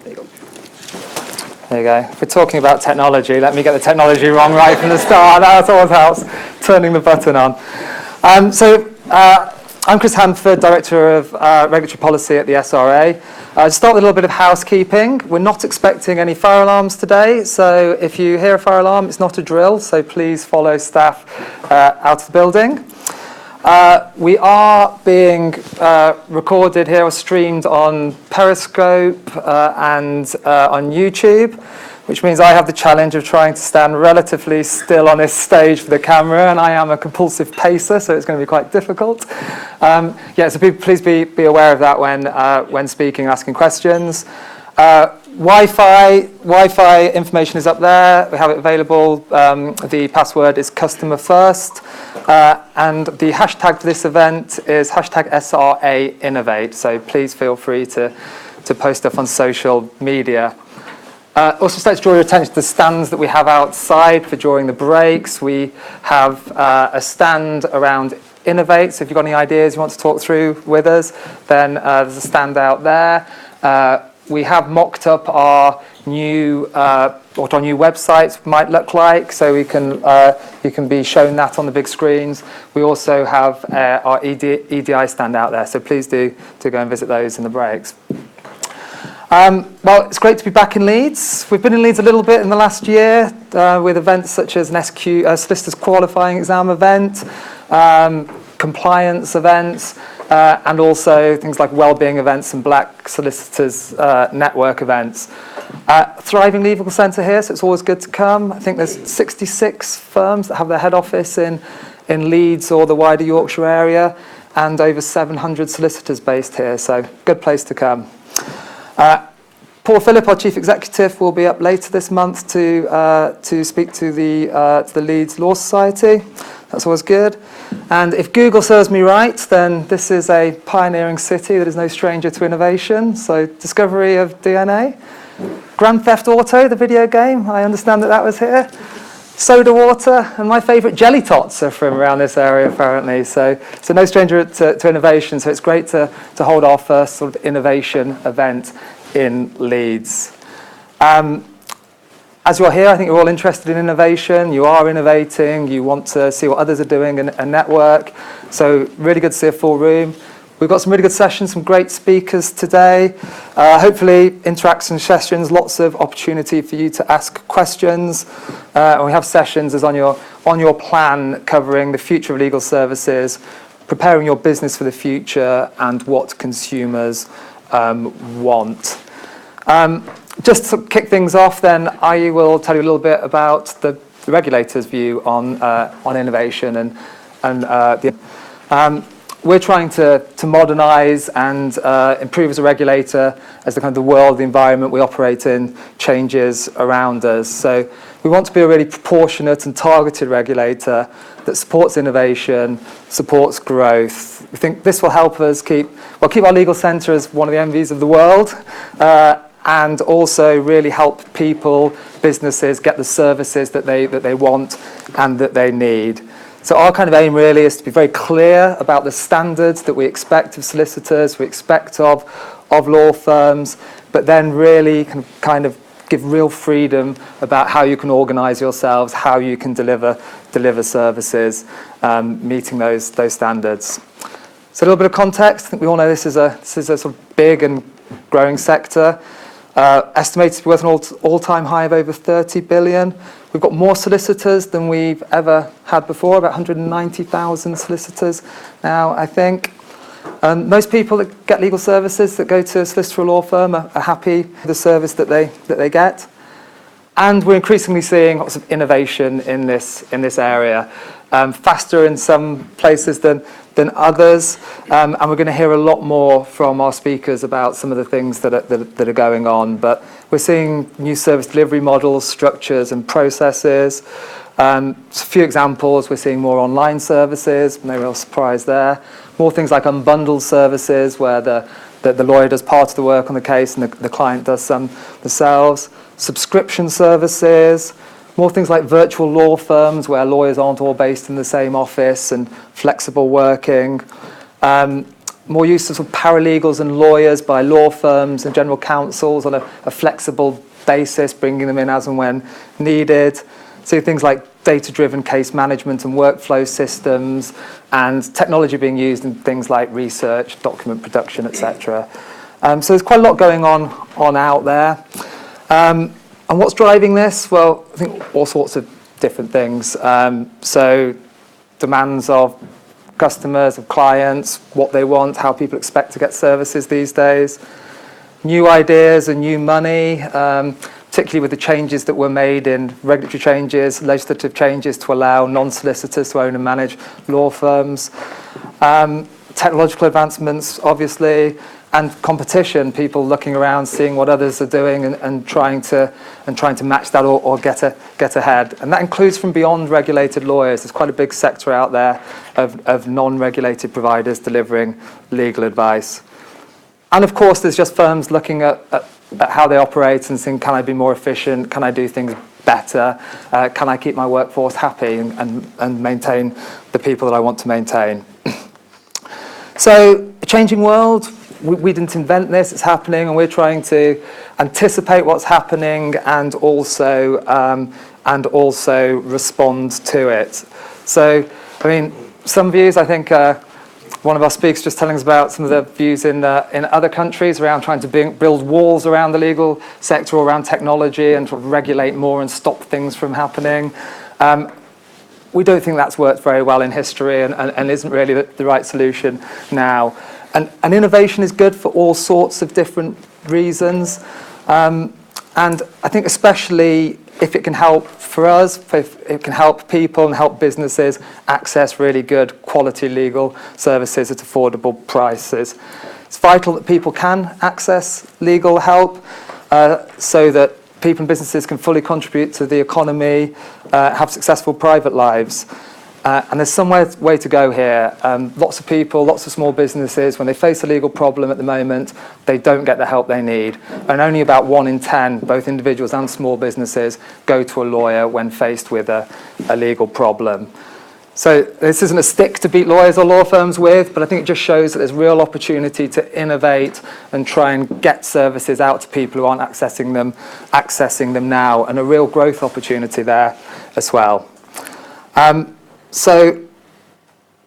There you go. If we're talking about technology, let me get the technology wrong right from the start. That always helps, turning the button on. I'm Chris Hanford, Director of Regulatory Policy at the SRA. I'll start with a little bit of housekeeping. We're not expecting any fire alarms today, so if you hear a fire alarm, it's not a drill, so please follow staff out of the building. We are being recorded here or streamed on Periscope and on YouTube, which means I have the challenge of trying to stand relatively still on this stage for the camera, and I am a compulsive pacer, so it's going to be quite difficult. So please be aware of that when speaking, asking questions. Wi-Fi information is up there. We have it available. The password is customer first. And the hashtag for this event is hashtag SRA Innovate. So please feel free to post stuff on social media. Also, just like to draw your attention to the stands that we have outside for during the breaks. We have a stand around Innovate. So if you've got any ideas you want to talk through with us, then there's a stand out there. We have mocked up our new what our new websites might look like, so you can be shown that on the big screens. We also have our EDI stand out there, so please do go and visit those in the breaks. Well, it's great to be back in Leeds. We've been in Leeds a little bit in the last year with events such as an Solicitors qualifying exam event, compliance events, and also things like wellbeing events and Black Solicitors network events. Thriving legal centre here, so it's always good to come. I think there's 66 firms that have their head office in Leeds or the wider Yorkshire area, and over 700 solicitors based here, so good place to come. Paul Phillip, our Chief Executive, will be up later this month to speak to the Leeds Law Society. That's always good. And if Google serves me right, then this is a pioneering city that is no stranger to innovation. So discovery of DNA. Grand Theft Auto, the video game, I understand that was here. Soda water, and my favourite jelly tots are from around this area apparently. So no stranger to innovation. So it's great to hold our first sort of innovation event in Leeds. As you're here, I think you're all interested in innovation. You are innovating. You want to see what others are doing and network. So really good to see a full room. We've got some really good sessions, some great speakers today. Hopefully, interaction sessions, lots of opportunity for you to ask questions. And we have sessions as on your plan covering the future of legal services, preparing your business for the future, and what consumers want. Just to kick things off, then I will tell you a little bit about the regulator's view on innovation and we're trying to modernise and improve as a regulator as the world, the environment we operate in changes around us. So we want to be a really proportionate and targeted regulator that supports innovation, supports growth. We think this will help us keep our legal centre as one of the envies of the world, and also really help people, businesses get the services that they want and that they need. So our kind of aim really is to be very clear about the standards that we expect of solicitors, we expect of law firms, but then really kind of give real freedom about how you can organise yourselves, how you can deliver services, meeting those standards. So a little bit of context. I think we all know this is a sort of big and growing sector. Estimated to be worth an all-time high of over 30 billion. We've got more solicitors than we've ever had before, about 190,000 solicitors now, I think. Most people that get legal services that go to a solicitor or law firm are happy with the service that they get. And we're increasingly seeing lots of innovation in this area, faster in some places than others, and we're going to hear a lot more from our speakers about some of the things that are going on. But we're seeing new service delivery models, structures, and processes. A few examples: we're seeing more online services, no real surprise there. More things like unbundled services, where the lawyer does part of the work on the case and the client does some themselves. Subscription services. More things like virtual law firms, where lawyers aren't all based in the same office, and flexible working. more use of, sort of paralegals and lawyers by law firms and general counsels on a flexible basis, bringing them in as and when needed. So things like data-driven case management and workflow systems, and technology being used in things like research, document production, etc. So there's quite a lot going on out there. And what's driving this? Well, I think all sorts of different things. So demands of customers, of clients, what they want, how people expect to get services these days. New ideas and new money, particularly with the changes that were made in regulatory changes, legislative changes to allow non-solicitors to own and manage law firms. Technological advancements, obviously, and competition, people looking around, seeing what others are doing and trying to match that or get ahead. And that includes from beyond regulated lawyers. There's quite a big sector out there of non-regulated providers delivering legal advice. And of course, there's just firms looking at how they operate and saying, can I be more efficient? Can I do things better? Can I keep my workforce happy and maintain the people that I want to maintain? So, a changing world. We didn't invent this, it's happening, and we're trying to anticipate what's happening and also respond to it. So, I mean, some views, I think one of our speakers just telling us about some of the views in other countries around trying to build walls around the legal sector or around technology and sort of regulate more and stop things from happening. We don't think that's worked very well in history and isn't really the right solution now. And innovation is good for all sorts of different reasons. And I think especially if it can help for us, if it can help people and help businesses access really good quality legal services at affordable prices. It's vital that people can access legal help so that people and businesses can fully contribute to the economy, have successful private lives. And there's some way to go here. Lots of people, lots of small businesses, when they face a legal problem at the moment, they don't get the help they need. And only about 1 in 10, both individuals and small businesses, go to a lawyer when faced with a legal problem. So this isn't a stick to beat lawyers or law firms with, but I think it just shows that there's real opportunity to innovate and try and get services out to people who aren't accessing them now, and a real growth opportunity there as well. So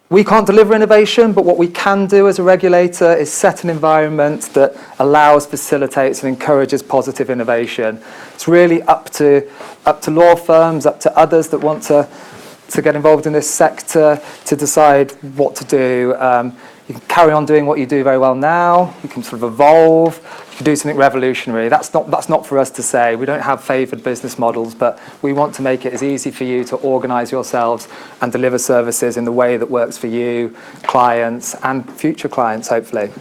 we can't deliver innovation, but what we can do as a regulator is set an environment that allows, facilitates, and encourages positive innovation. It's really up to law firms, up to others that want to get involved in this sector to decide what to do. You can carry on doing what you do very well now. You can sort of evolve. You can do something revolutionary. That's not for us to say. We don't have favoured business models, but we want to make it as easy for you to organise yourselves and deliver services in the way that works for you, clients, and future clients, hopefully.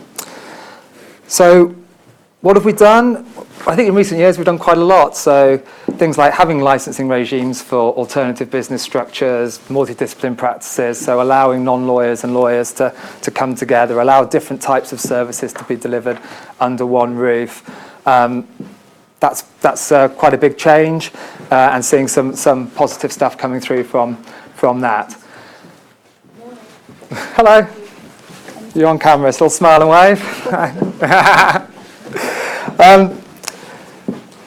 So, what have we done? I think in recent years we've done quite a lot. So things like having licensing regimes for alternative business structures, multidisciplinary practices, so allowing non-lawyers and lawyers to come together, allow different types of services to be delivered under one roof. That's quite a big change, and seeing some positive stuff coming through from that. Hello. You're on camera, still smile and wave.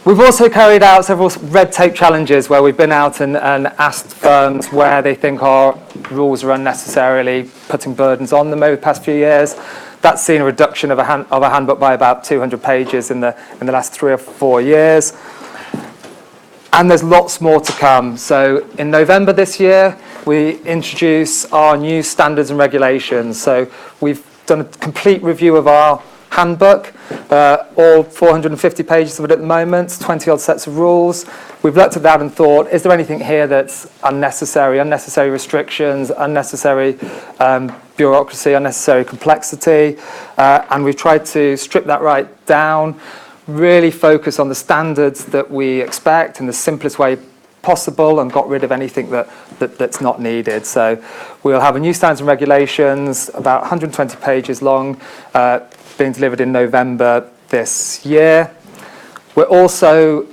We've also carried out several red tape challenges where we've been out and asked firms where they think our rules are unnecessarily putting burdens on them over the past few years. That's seen a reduction of a handbook by about 200 pages in the last 3 or 4 years. And there's lots more to come. So in November this year, we introduce our new standards and regulations. So we've done a complete review of our handbook, all 450 pages of it at the moment, 20 odd sets of rules. We've looked at that and thought, is there anything here that's unnecessary restrictions, unnecessary bureaucracy, unnecessary complexity, and we've tried to strip that right down, really focus on the standards that we expect in the simplest way possible and got rid of anything that's not needed. So we'll have a new standards and regulations, about 120 pages long, being delivered in November this year. We're also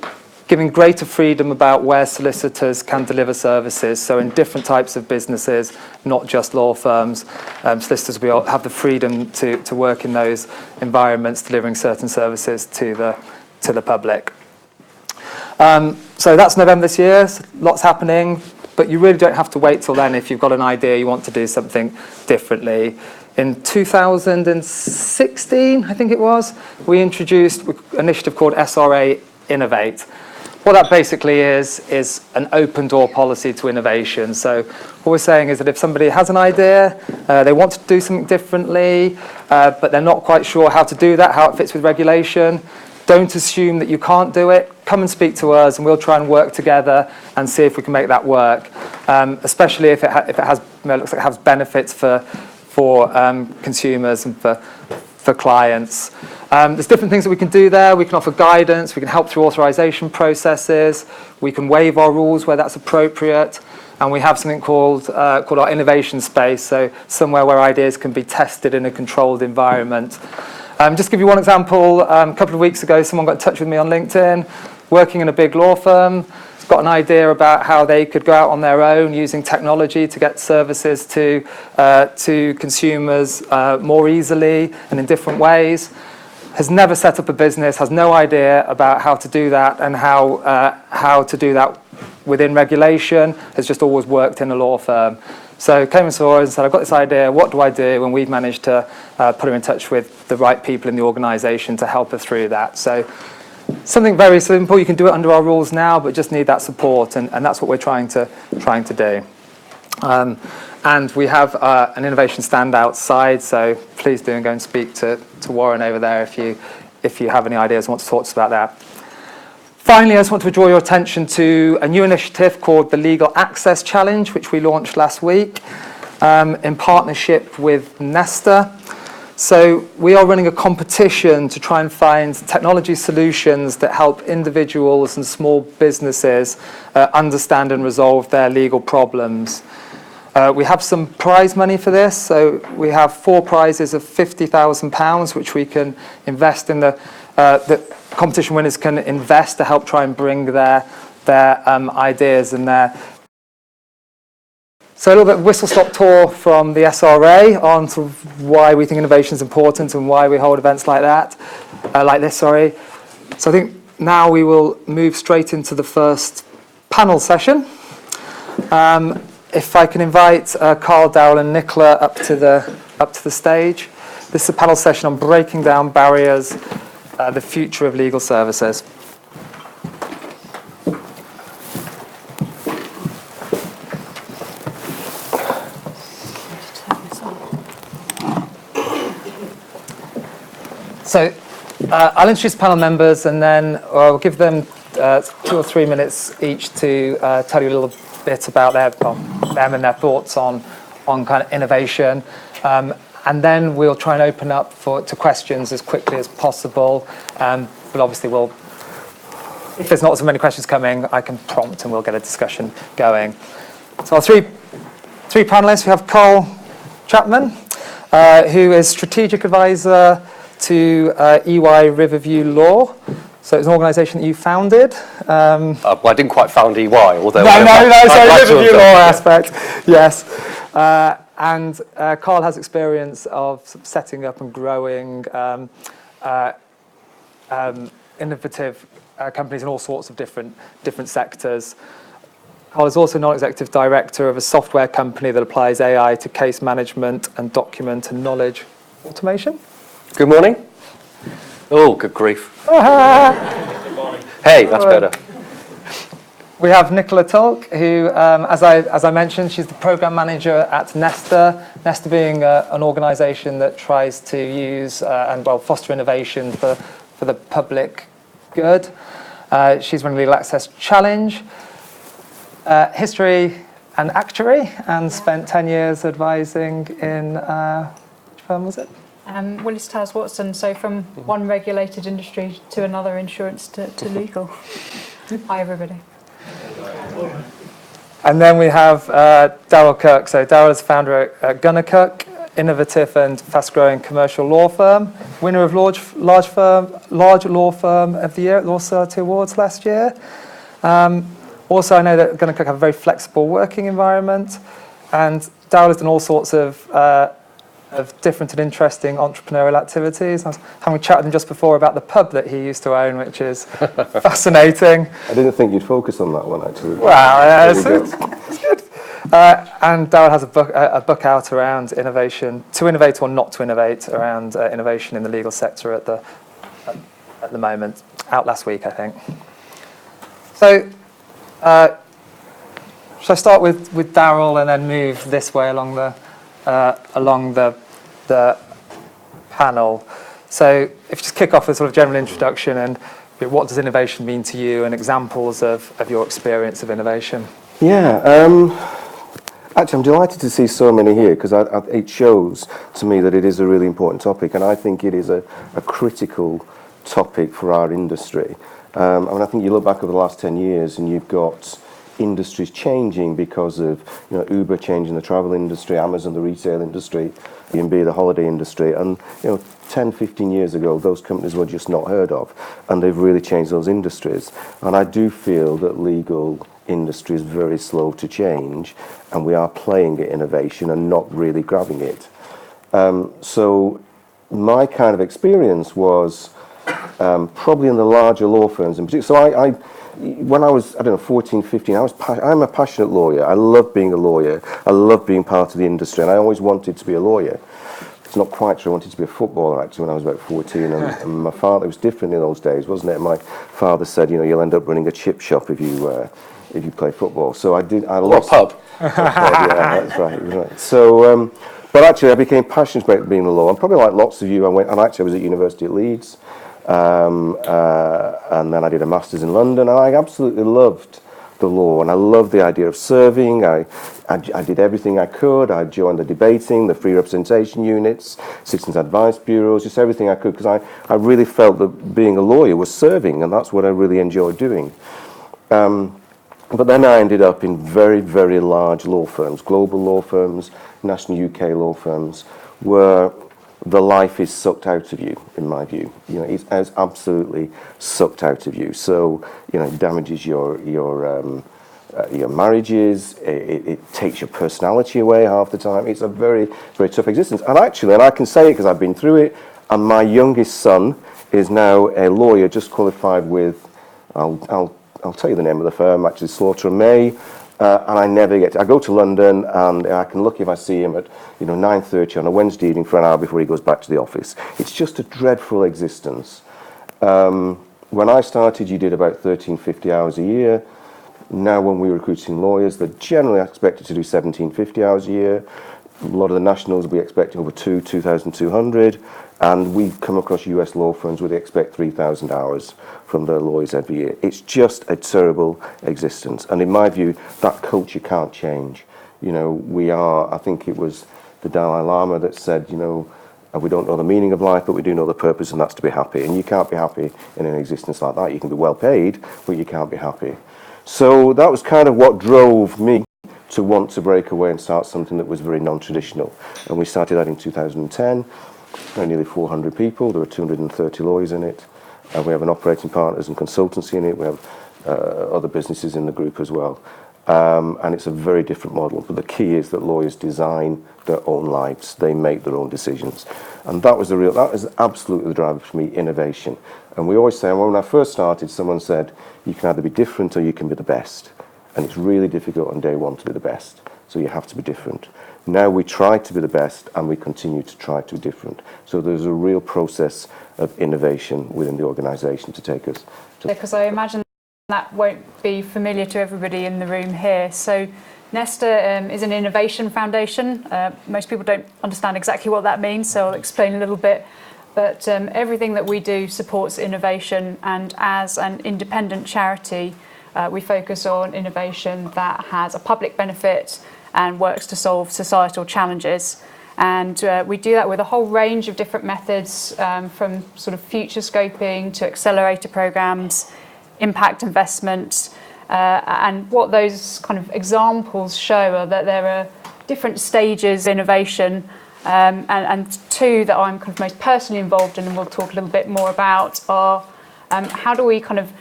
giving greater freedom about where solicitors can deliver services. So in different types of businesses, not just law firms, solicitors will have the freedom to work in those environments, delivering certain services to the public. So that's November this year. So lots happening, but you really don't have to wait till then if you've got an idea you want to do something differently. In 2016, I think it was, we introduced an initiative called SRA Innovate. What that basically is an open door policy to innovation. So what we're saying is that if somebody has an idea, they want to do something differently, but they're not quite sure how to do that, how it fits with regulation, don't assume that you can't do it. Come and speak to us and we'll try and work together and see if we can make that work, especially if it looks like it has benefits for consumers and for clients. There's different things that we can do there. We can offer guidance, we can help through authorization processes, we can waive our rules where that's appropriate, and we have something called our innovation space, so somewhere where ideas can be tested in a controlled environment. Just to give you one example, a couple of weeks ago someone got in touch with me on LinkedIn, working in a big law firm, got an idea about how they could go out on their own using technology to get services to consumers more easily and in different ways. Has never set up a business, has no idea about how to do that and how to do that within regulation, has just always worked in a law firm. So came and saw us and said, I've got this idea, what do I do? And we've managed to put her in touch with the right people in the organisation to help her through that. So something very simple, you can do it under our rules now, but just need that support, and that's what we're trying to do. And we have an innovation stand outside, so please do and go and speak to Warren over there if you have any ideas and want to talk to us about that. Finally, I just want to draw your attention to a new initiative called the Legal Access Challenge, which we launched last week in partnership with Nesta. So we are running a competition to try and find technology solutions that help individuals and small businesses understand and resolve their legal problems. We have some prize money for this, so we have 4 prizes of £50,000, which we can invest in the competition winners can invest to help try and bring their ideas and their. So a little bit of whistle-stop tour from the SRA on sort of why we think innovation is important and why we hold events like that, like this. So I think now we will move straight into the first panel session. If I can invite Carl, Darryl and Nicola up to the stage. This is a panel session on breaking down barriers, the future of legal services. So I'll introduce panel members and then I'll give them 2 or 3 minutes each to tell you a little bit about them and their thoughts on kind of innovation. And then we'll try and open up to questions as quickly as possible. But obviously if there's not so many questions coming, I can prompt and we'll get a discussion going. So our three panelists, we have Carl Chapman, who is strategic advisor to EY Riverview Law. So it's an organisation that you founded. Well, I didn't quite found EY, although... No, sorry, Riverview Law aspect, yes. And Carl has experience of setting up and growing innovative companies in all sorts of different sectors. Carl is also non-executive director of a software company that applies AI to case management and document and knowledge automation. Good morning. Oh, good grief. Hey, that's better. We have Nicola Tulk, who, as I mentioned, she's the program manager at Nesta. Nesta being an organisation that tries to use and foster innovation for the public good. She's running the Legal Access Challenge, history and actuary, and spent 10 years advising in which firm was it? Willis Towers Watson, so from one regulated industry to another, insurance to legal. Hi everybody. And then we have Darryl Kirk. So Darryl is founder at Gunnar Kirk. innovative and fast-growing commercial law firm, winner of large law firm of the year at Law Society Awards last year. Also, I know that we're going to have a very flexible working environment, and Daryl has done all sorts of different and interesting entrepreneurial activities. I was having a chat with him just before about the pub that he used to own, which is fascinating. I didn't think you'd focus on that one, actually. Wow, it's good. And Daryl has a book out around innovation, to innovate or not to innovate, around innovation in the legal sector at the moment, out last week, I think. So, shall I start with Daryl and then move this way along the panel? So, if you just kick off with sort of general introduction and what does innovation mean to you, and examples of your experience of innovation. Yeah, actually, I'm delighted to see so many here, because it shows to me that it is a really important topic, and I think it is a critical topic for our industry. I think you look back over the last 10 years and you've got industries changing because of Uber changing the travel industry, Amazon the retail industry, Airbnb the holiday industry, and 10, 15 years ago those companies were just not heard of, and they've really changed those industries. And I do feel that legal industry is very slow to change, and we are playing at innovation and not really grabbing it. So my kind of experience was probably in the larger law firms in particular. So when I was, 14, 15, I'm a passionate lawyer. I love being a lawyer. I love being part of the industry, and I always wanted to be a lawyer. It's not quite true. I wanted to be a footballer, actually, when I was about 14, and my father, it was different in those days, wasn't it? My father said, you'll end up running a chip shop if you play football. So I did. I lost. What pub? Yeah, that's right. So, but actually, I became passionate about being a lawyer. And probably like lots of you, I was at University at Leeds. And then I did a master's in London, and I absolutely loved the law, and I loved the idea of serving. I did everything I could. I joined the debating, the free representation units, citizens advice bureaus, just everything I could, because I really felt that being a lawyer was serving, and that's what I really enjoyed doing. But then I ended up in very, very large law firms, global law firms, national UK law firms, where the life is sucked out of you, in my view. It's absolutely sucked out of you. So, it damages your marriages. It takes your personality away half the time. It's a very, very tough existence. And actually, and I can say it because I've been through it, and my youngest son is now a lawyer, just qualified with, I'll tell you the name of the firm, actually, Slaughter and May. And I never get I go to London, and I can look if I see him at 9:30 on a Wednesday evening for an hour before he goes back to the office. It's just a dreadful existence. When I started, you did about 1350 hours a year. Now when we're recruiting lawyers, they're generally expected to do 1750 hours a year. A lot of the nationals will be expecting over 2,200, and we come across US law firms where they expect 3,000 hours from their lawyers every year. It's just a terrible existence, and in my view, that culture can't change. I think it was the Dalai Lama that said, we don't know the meaning of life, but we do know the purpose, and that's to be happy. And you can't be happy in an existence like that. You can be well paid, but you can't be happy. So that was kind of what drove me to want to break away and start something that was very non-traditional. And we started that in 2010. There are nearly 400 people. There are 230 lawyers in it. We have an operating partners and consultancy in it. We have other businesses in the group as well. And it's a very different model. But the key is that lawyers design their own lives. They make their own decisions. And that was absolutely the driver for me, innovation. And we always say, when I first started, someone said, you can either be different or you can be the best. And it's really difficult on day one to be the best. So you have to be different. Now we try to be the best, and we continue to try to be different. So there's a real process of innovation within the organisation to take us to... Because I imagine that won't be familiar to everybody in the room here. So Nesta is an innovation foundation. Most people don't understand exactly what that means, so I'll explain a little bit. But everything that we do supports innovation, and as an independent charity, we focus on innovation that has a public benefit and works to solve societal challenges. And we do that with a whole range of different methods, from sort of future scoping to accelerator programs, impact investments. And what those kind of examples show are that there are different stages of innovation And two that I'm kind of most personally involved in and we'll talk a little bit more about are how do we kind of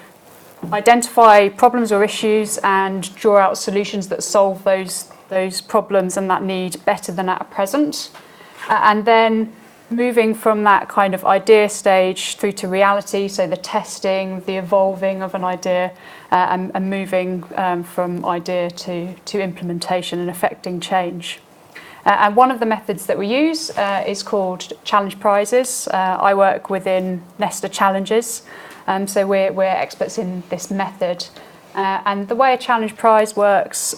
identify problems or issues and draw out solutions that solve those problems and that need better than at present. And then moving from that kind of idea stage through to reality, so the testing, the evolving of an idea, and moving from idea to implementation and affecting change. And one of the methods that we use is called challenge prizes. I work within Nesta Challenges, so we're experts in this method. And the way a challenge prize works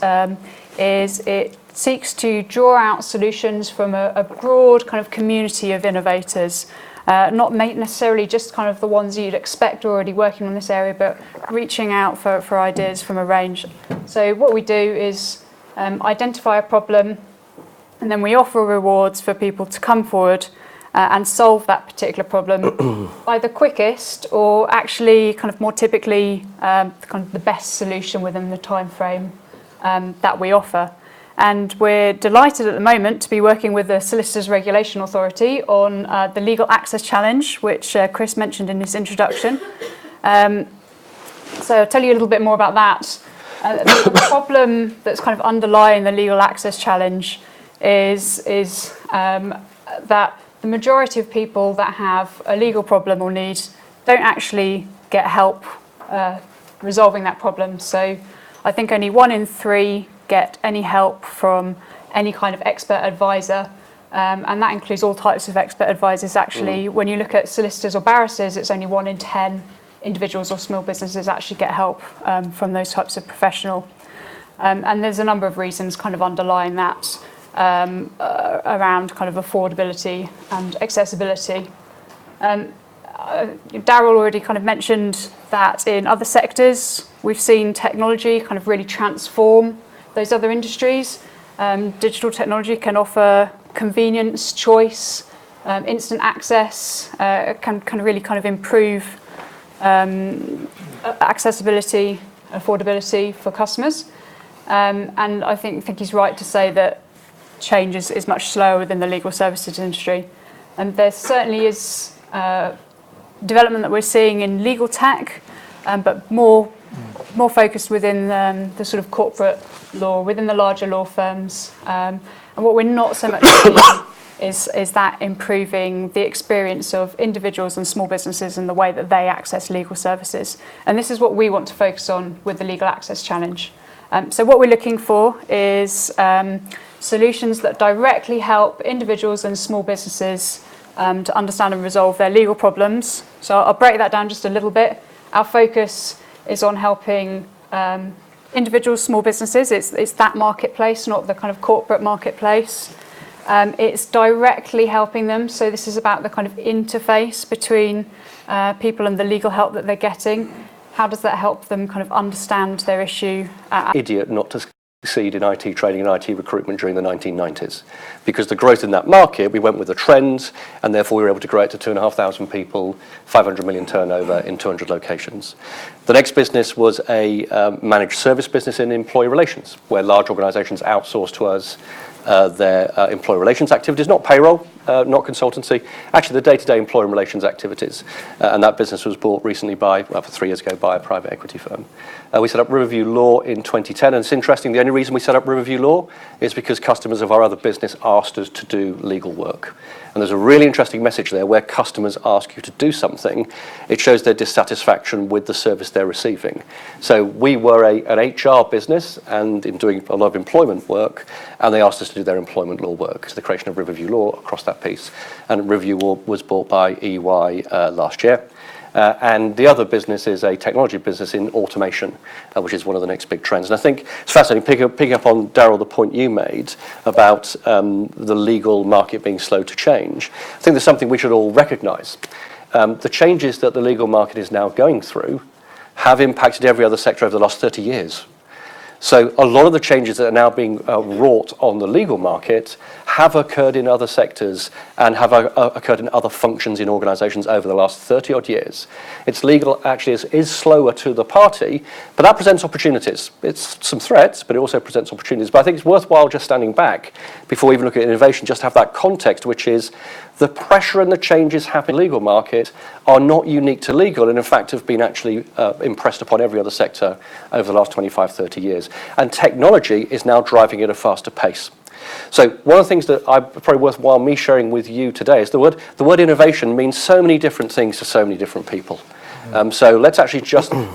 is it seeks to draw out solutions from a broad kind of community of innovators, not necessarily just kind of the ones you'd expect already working on this area, but reaching out for ideas from a range. So what we do is identify a problem, and then we offer rewards for people to come forward and solve that particular problem either quickest or actually kind of more typically kind of the best solution within the time frame that we offer. And we're delighted at the moment to be working with the Solicitors Regulation Authority on the Legal Access Challenge, which Chris mentioned in his introduction. So I'll tell you a little bit more about that. The problem that's kind of underlying the Legal Access Challenge is that the majority of people that have a legal problem or need don't actually get help resolving that problem. So I think only 1 in 3 get any help from any kind of expert advisor, and that includes all types of expert advisors actually. When you look at solicitors or barristers, it's only 1 in 10 individuals or small businesses actually get help from those types of professional. And there's a number of reasons kind of underlying that around kind of affordability and accessibility. Darryl already kind of mentioned that in other sectors we've seen technology kind of really transform those other industries. Digital technology can offer convenience, choice, instant access, can really kind of improve accessibility, affordability for customers. And I think he's right to say that change is much slower within the legal services industry. And there certainly is development that we're seeing in legal tech, but more focused within the sort of corporate law, within the larger law firms. And what we're not so much seeing is that improving the experience of individuals and small businesses and the way that they access legal services. And this is what we want to focus on with the Legal Access Challenge. So what we're looking for is solutions that directly help individuals and small businesses to understand and resolve their legal problems. So I'll break that down just a little bit. Our focus is on helping individuals, small businesses. It's that marketplace, not the kind of corporate marketplace. It's directly helping them. So this is about the kind of interface between people and the legal help that they're getting. How does that help them kind of understand their issue? Idiot not to succeed in IT training and IT recruitment during the 1990s. Because the growth in that market, we went with the trends, and therefore we were able to grow it to 2,500 people, 500 million turnover in 200 locations. The next business was a managed service business in employee relations, where large organisations outsource to us their employee relations activities, not payroll, not consultancy, actually the day-to-day employee relations activities. And that business was bought recently for 3 years ago by a private equity firm. We set up Riverview Law in 2010, and it's interesting, the only reason we set up Riverview Law is because customers of our other business asked us to do legal work. And there's a really interesting message there where customers ask you to do something. It shows their dissatisfaction with the service they're receiving. So we were an HR business and in doing a lot of employment work, and they asked us to do their employment law work. So the creation of Riverview Law across that piece. And Riverview Law was bought by EY last year. And the other business is a technology business in automation, which is one of the next big trends. And I think it's fascinating, picking up on, Darryl, the point you made about the legal market being slow to change. I think there's something we should all recognise. The changes that the legal market is now going through have impacted every other sector over the last 30 years. So a lot of the changes that are now being wrought on the legal market have occurred in other sectors and have occurred in other functions in organisations over the last 30 odd years. It's legal actually is slower to the party, but that presents opportunities. It's some threats, but it also presents opportunities. But I think it's worthwhile just standing back before we even look at innovation, just to have that context, which is the pressure and the changes happening in the legal market are not unique to legal, and in fact have been actually impressed upon every other sector over the last 25, 30 years. And technology is now driving it at a faster pace. So one of the things that probably worthwhile me sharing with you today is the word innovation means so many different things to so many different people. So let's actually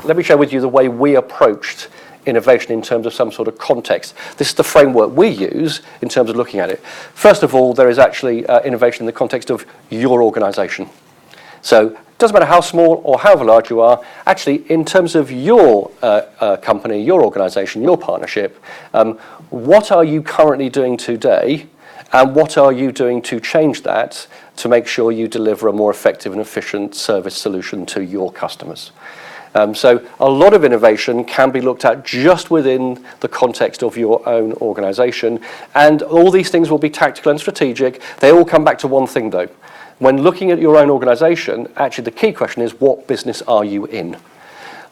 let me share with you the way we approached innovation in terms of some sort of context. This is the framework we use in terms of looking at it. First of all, there is actually innovation in the context of your organisation. So it doesn't matter how small or however large you are, actually in terms of your company, your organisation, your partnership, what are you currently doing today and what are you doing to change that to make sure you deliver a more effective and efficient service solution to your customers? So a lot of innovation can be looked at just within the context of your own organisation, and all these things will be tactical and strategic. They all come back to one thing though. When looking at your own organisation, actually the key question is, what business are you in?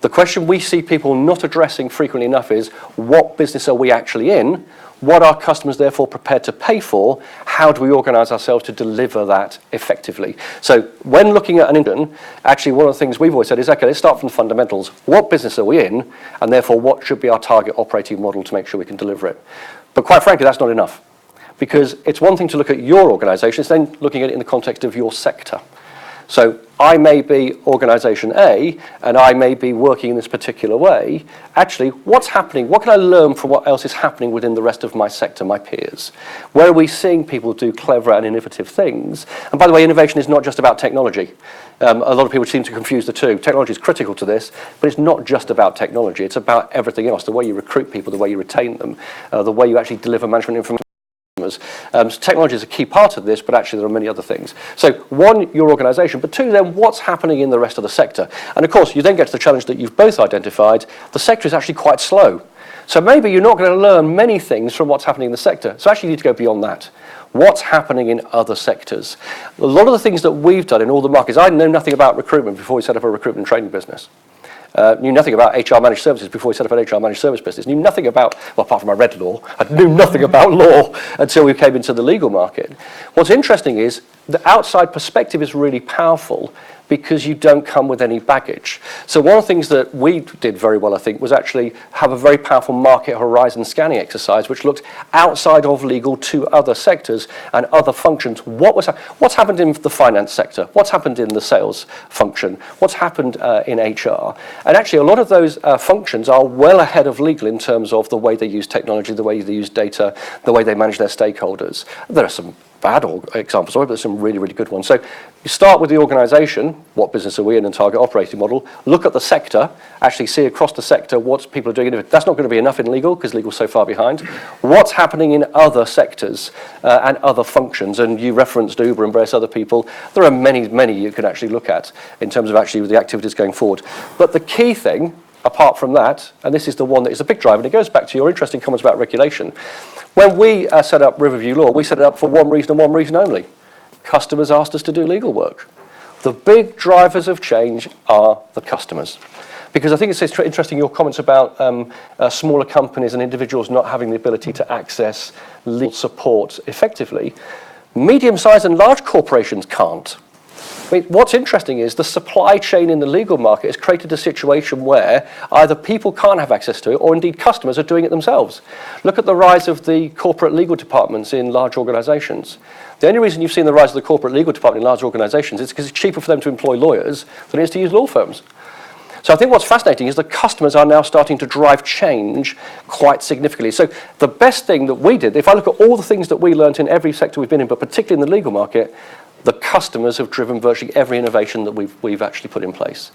The question we see people not addressing frequently enough is, what business are we actually in? What are customers therefore prepared to pay for? How do we organise ourselves to deliver that effectively? So when looking at an engine, actually one of the things we've always said is, okay, let's start from the fundamentals. What business are we in? And therefore, what should be our target operating model to make sure we can deliver it? But quite frankly, that's not enough. Because it's one thing to look at your organisation, it's then looking at it in the context of your sector. So I may be organisation A, and I may be working in this particular way. Actually, what's happening? What can I learn from what else is happening within the rest of my sector, my peers? Where are we seeing people do clever and innovative things? And by the way, innovation is not just about technology. A lot of people seem to confuse the two. Technology is critical to this, but it's not just about technology. It's about everything else, the way you recruit people, the way you retain them, the way you actually deliver management information. So technology is a key part of this, but actually there are many other things. So one, your organisation, but two, then what's happening in the rest of the sector? And of course, you then get to the challenge that you've both identified. The sector is actually quite slow. So maybe you're not going to learn many things from what's happening in the sector. So actually you need to go beyond that. What's happening in other sectors? A lot of the things that we've done in all the markets, I know nothing about recruitment before we set up a recruitment and training business. Knew nothing about HR managed services before we set up an HR managed service business. Knew nothing about, well, apart from I read law, I knew nothing about law until we came into the legal market. What's interesting is the outside perspective is really powerful because you don't come with any baggage. So one of the things that we did very well, I think, was actually have a very powerful market horizon scanning exercise, which looked outside of legal to other sectors and other functions. What's happened in the finance sector? What's happened in the sales function? What's happened in HR? And actually, a lot of those functions are well ahead of legal in terms of the way they use technology, the way they use data, the way they manage their stakeholders. There are some bad examples of it, but there's some really, really good ones. So you start with the organisation, what business are we in, and target operating model. Look at the sector, actually see across the sector what people are doing. That's not going to be enough in legal because legal's so far behind. What's happening in other sectors and other functions? And you referenced Uber and various other people. There are many, many you can actually look at in terms of actually the activities going forward. But the key thing, apart from that, and this is the one that is a big driver, and it goes back to your interesting comments about regulation. When we set up Riverview Law, we set it up for one reason and one reason only. Customers asked us to do legal work. The big drivers of change are the customers. Because I think it's interesting, your comments about smaller companies and individuals not having the ability to access legal support effectively. Medium-sized and large corporations can't. I mean, what's interesting is the supply chain in the legal market has created a situation where either people can't have access to it or indeed customers are doing it themselves. Look at the rise of the corporate legal departments in large organisations. The only reason you've seen the rise of the corporate legal department in large organisations is because it's cheaper for them to employ lawyers than it is to use law firms. So I think what's fascinating is the customers are now starting to drive change quite significantly. So the best thing that we did, if I look at all the things that we learnt in every sector we've been in, but particularly in the legal market, the customers have driven virtually every innovation that we've actually put in place.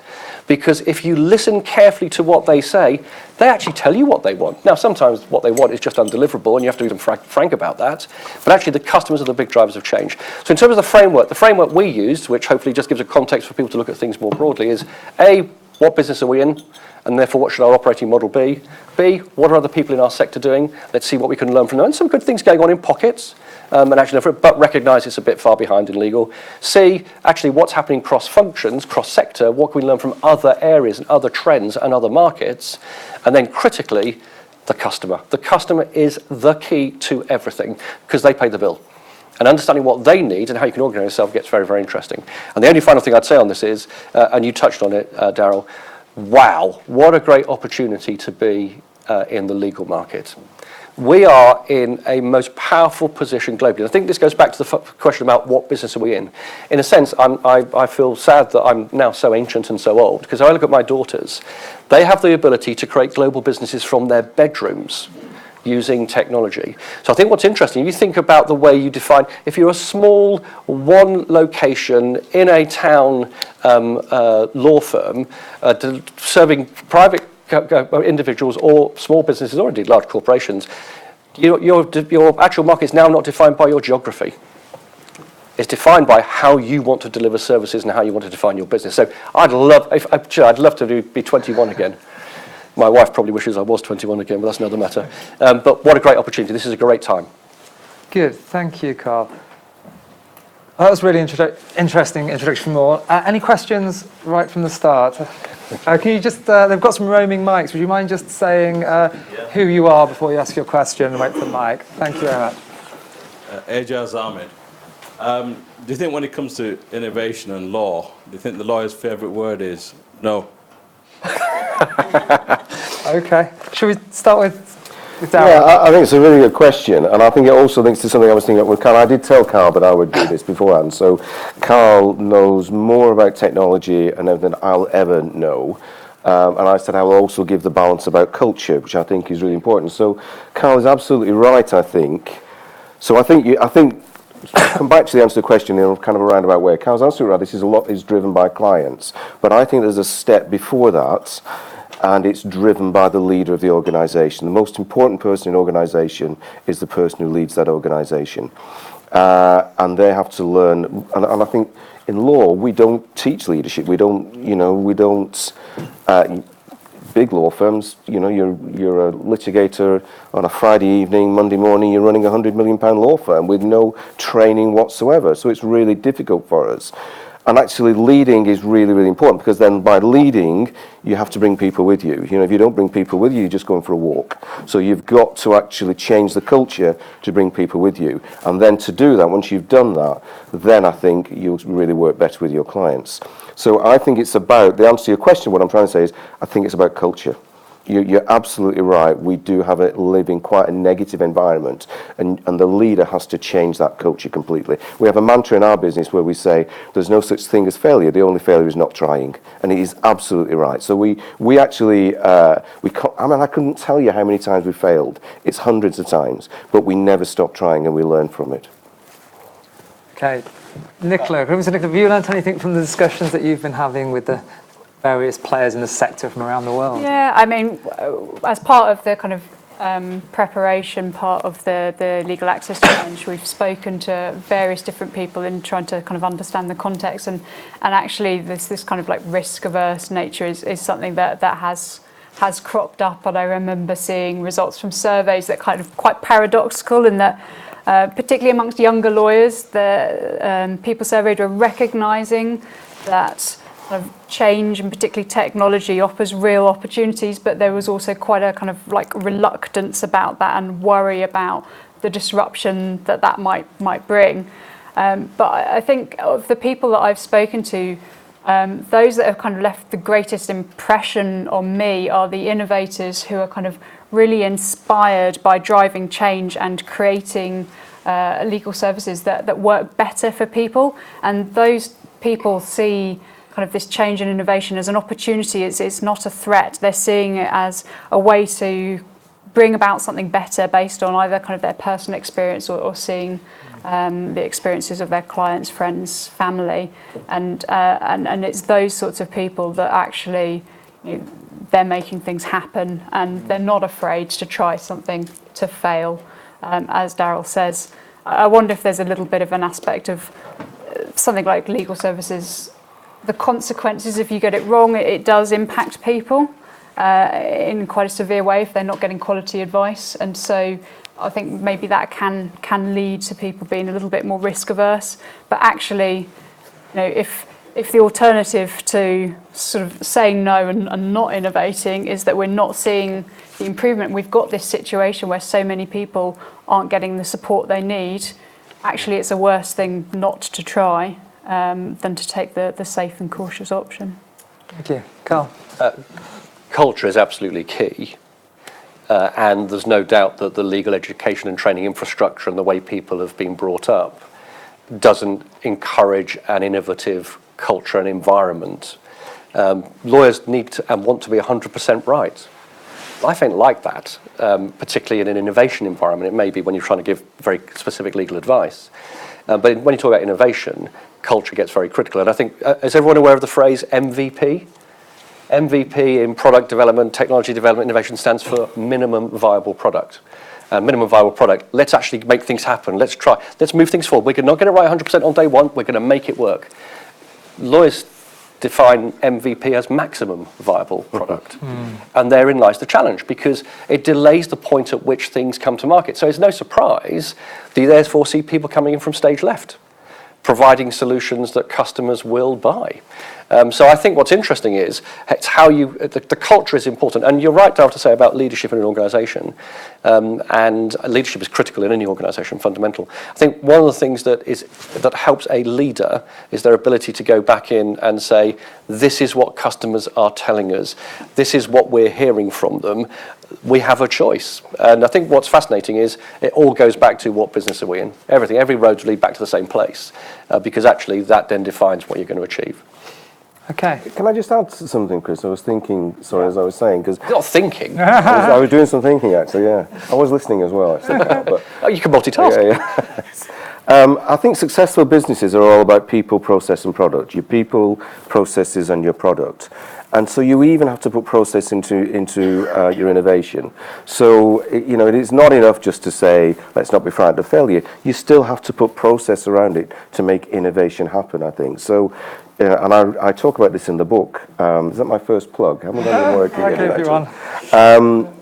Because if you listen carefully to what they say, they actually tell you what they want. Now, sometimes what they want is just undeliverable, and you have to be frank about that. But actually, the customers are the big drivers of change. So in terms of the framework we used, which hopefully just gives a context for people to look at things more broadly, is A, what business are we in? And therefore, what should our operating model be? B, what are other people in our sector doing? Let's see what we can learn from them. And some good things going on in pockets, and actually, but recognise it's a bit far behind in legal. C, actually, what's happening cross-functions, cross-sector? What can we learn from other areas and other trends and other markets? And then critically, the customer. The customer is the key to everything because they pay the bill. And understanding what they need and how you can organise yourself gets very, very interesting. And the only final thing I'd say on this is, and you touched on it, Daryl, wow, what a great opportunity to be in the legal market. We are in a most powerful position globally. And I think this goes back to the question about what business are we in. In a sense, I feel sad that I'm now so ancient and so old, because I look at my daughters, they have the ability to create global businesses from their bedrooms using technology. So I think what's interesting, you think about the way you define, if you're a small one location in a town law firm serving private individuals or small businesses or indeed large corporations, your actual market is now not defined by your geography. It's defined by how you want to deliver services and how you want to define your business. So I'd love to be 21 again. My wife probably wishes I was 21 again, but that's another matter. But what a great opportunity. This is a great time. Good, thank you, Carl. That was really interesting introduction from all. Any questions right from the start? Can you just, they've got some roaming mics. Would you mind just saying who you are before you ask your question and wait for the mic? Thank you very much. Ejaz Ahmed. Do you think when it comes to innovation and law, do you think the lawyer's favourite word is no? Okay. Should we start with Darren? Yeah, I think it's a really good question, and I think it also links to something I was thinking of with Carl. I did tell Carl that I would do this beforehand, so Carl knows more about technology and everything than I'll ever know. And I said I will also give the balance about culture, which I think is really important. So Carl is absolutely right, I think. So I think come back to the answer to the question in kind of a roundabout way. Carl's absolutely right. This is a lot is driven by clients, but I think there's a step before that, and it's driven by the leader of the organisation. The most important person in an organisation is the person who leads that organisation, and they have to learn. And I think in law we don't teach leadership. We don't. Big law firms, you're a litigator on a Friday evening, Monday morning, you're running a £100 million law firm with no training whatsoever. So it's really difficult for us. And actually leading is really, really important, because then by leading, you have to bring people with you. If you don't bring people with you, you're just going for a walk. So you've got to actually change the culture to bring people with you. And then to do that, once you've done that, then I think you'll really work better with your clients. So I think it's about, the answer to your question, what I'm trying to say is, I think it's about culture. You're absolutely right. We do live in quite a negative environment, and the leader has to change that culture completely. We have a mantra in our business where we say there's no such thing as failure. The only failure is not trying, and it is absolutely right. So we actually I couldn't tell you how many times we failed. It's hundreds of times, but we never stop trying, and we learn from it. Okay, Nicola, have you learned anything from the discussions that you've been having with the various players in the sector from around the world? Yeah, I mean, as part of the kind of preparation part of the Legal Access Challenge, we've spoken to various different people in trying to kind of understand the context, and actually this kind of like risk-averse nature is something that has cropped up. And I remember seeing results from surveys that kind of quite paradoxical in that particularly amongst younger lawyers, the people surveyed were recognising that kind of change, and particularly technology, offers real opportunities, but there was also quite a kind of like reluctance about that and worry about the disruption that might bring. But I think of the people that I've spoken to, those that have kind of left the greatest impression on me are the innovators who are kind of really inspired by driving change and creating legal services that work better for people. And those people see kind of this change and innovation as an opportunity. It's not a threat. They're seeing it as a way to bring about something better based on either kind of their personal experience or seeing the experiences of their clients, friends, family, and it's those sorts of people that actually they're making things happen, and they're not afraid to try something, to fail. As Daryl says, I wonder if there's a little bit of an aspect of something like legal services the consequences if you get it wrong, it does impact people in quite a severe way if they're not getting quality advice. And so I think maybe that can lead to people being a little bit more risk averse. But actually, if the alternative to sort of saying no and not innovating is that we're not seeing the improvement, we've got this situation where so many people aren't getting the support they need, actually it's a worse thing not to try than to take the safe and cautious option. Thank you. Carl? Culture is absolutely key. And there's no doubt that the legal education and training infrastructure and the way people have been brought up doesn't encourage an innovative culture and environment. Lawyers need to and want to be 100% right. Life ain't like that, particularly in an innovation environment. It may be when you're trying to give very specific legal advice. But when you talk about innovation, culture gets very critical. And I think, is everyone aware of the phrase MVP? MVP in product development, technology development, innovation stands for minimum viable product. Minimum viable product, let's actually make things happen. Let's move things forward. We can not get it right 100% on day one. We're going to make it work. Lawyers define MVP as maximum viable product. And therein lies the challenge, because it delays the point at which things come to market. So it's no surprise that you therefore see people coming in from stage left, providing solutions that customers will buy. So I think what's interesting is it's how the culture is important. And you're right, Dale, to say about leadership in an organisation. And leadership is critical in any organisation, fundamental. I think one of the things that helps a leader is their ability to go back in and say, this is what customers are telling us. This is what we're hearing from them. We have a choice. And I think what's fascinating is it all goes back to what business are we in. Every roads lead back to the same place, because actually that then defines what you're going to achieve. Okay. Can I just add something, Chris? I was thinking, sorry, as I was saying, because... You're not thinking. I was doing some thinking, actually, yeah. I was listening as well, actually. But, Oh, you can multitask. Yeah. I think successful businesses are all about people, process, and product. Your people, processes, and your product. And so you even have to put process into your innovation. So, it is not enough just to say, let's not be frightened of failure. You still have to put process around it to make innovation happen, I think. So, and I talk about this in the book. Is that my first plug? I haven't done any work yet, actually.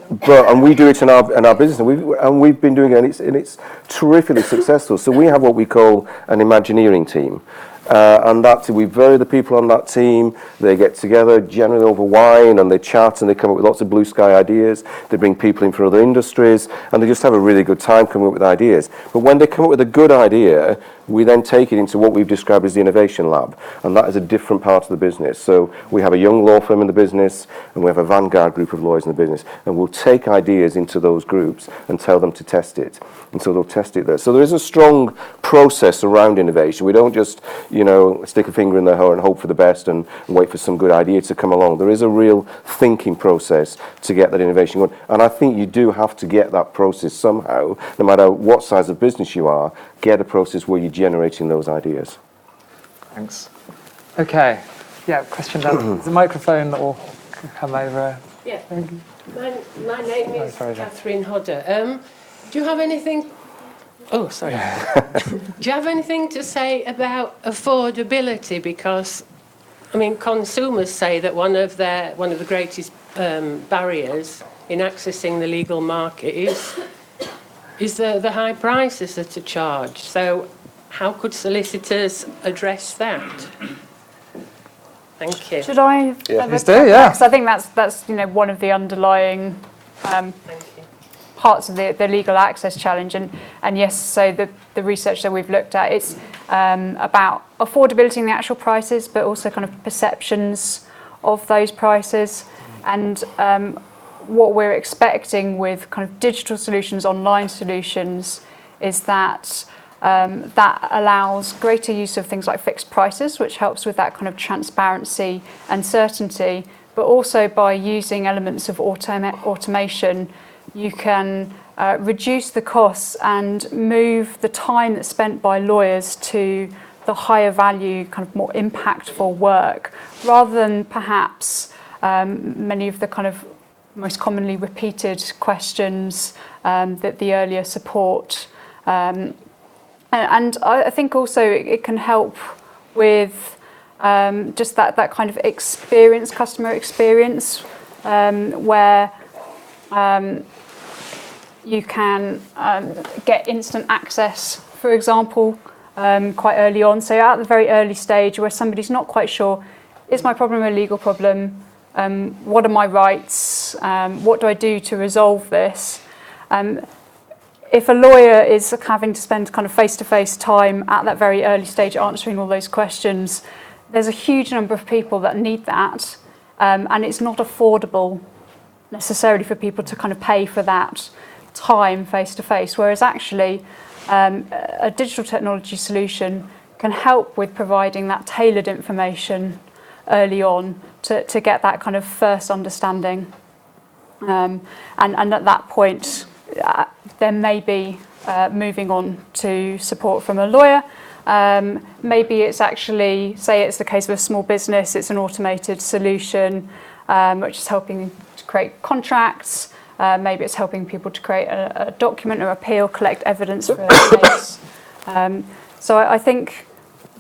And we do it in our business, and we've been doing it, and it's terrifically successful. So we have what we call an Imagineering team. And we vary the people on that team. They get together generally over wine, and they chat, and they come up with lots of blue sky ideas. They bring people in from other industries, and they just have a really good time coming up with ideas. But when they come up with a good idea, we then take it into what we've described as the innovation lab, and that is a different part of the business. So we have a young law firm in the business, and we have a vanguard group of lawyers in the business, and we'll take ideas into those groups and tell them to test it. And so they'll test it there. So there is a strong process around innovation. We don't just, stick a finger in the hole and hope for the best and wait for some good idea to come along. There is a real thinking process to get that innovation going. And I think you do have to get that process somehow, no matter what size of business you are, get a process where you're generating those ideas. Thanks. Okay. Yeah, question down. There's a microphone that will come over. Yeah. My name is sorry, Catherine Hodder. Do you have anything... Oh, sorry. Do you have anything to say about affordability? Because, consumers say that one of the greatest barriers in accessing the legal market is the high prices that are charged. So how could solicitors address that? Thank you. Should I? Yeah. Please do, yeah. So I think that's one of the underlying parts of the legal access challenge, and yes, so the research that we've looked at, it's about affordability in the actual prices, but also kind of perceptions of those prices, and what we're expecting with kind of digital solutions, online solutions, is that that allows greater use of things like fixed prices, which helps with that kind of transparency and certainty, but also by using elements of automation, you can reduce the costs and move the time that's spent by lawyers to the higher value, kind of more impactful work, rather than perhaps many of the kind of most commonly repeated questions that the earlier support. And I think also it can help with just that kind of experience, customer experience, where you can get instant access, for example, quite early on. So at the very early stage where somebody's not quite sure, is my problem a legal problem? What are my rights? What do I do to resolve this? If a lawyer is having to spend kind of face-to-face time at that very early stage answering all those questions, there's a huge number of people that need that, and it's not affordable necessarily for people to kind of pay for that time face-to-face, whereas actually a digital technology solution can help with providing that tailored information early on to get that kind of first understanding. And at that point, there may be moving on to support from a lawyer. Maybe it's actually, say it's the case of a small business, it's an automated solution which is helping to create contracts. Maybe it's helping people to create a document or appeal, collect evidence for a case. So I think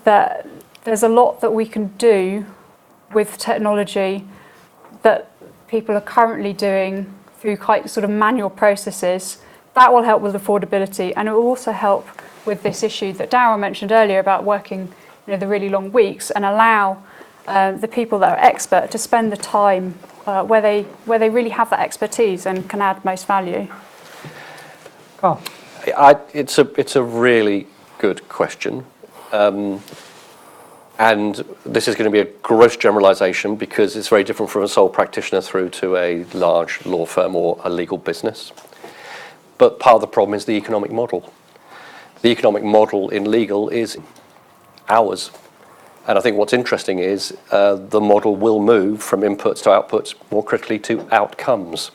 that there's a lot that we can do with technology that people are currently doing through quite sort of manual processes. That will help with affordability, and it will also help with this issue that Darryl mentioned earlier about working, the really long weeks, and allow the people that are expert to spend the time where they really have that expertise and can add most value. Carl? It's a really good question. And this is going to be a gross generalisation because it's very different from a sole practitioner through to a large law firm or a legal business. But part of the problem is the economic model. The economic model in legal is hours. And I think what's interesting is the model will move from inputs to outputs, more critically to outcomes.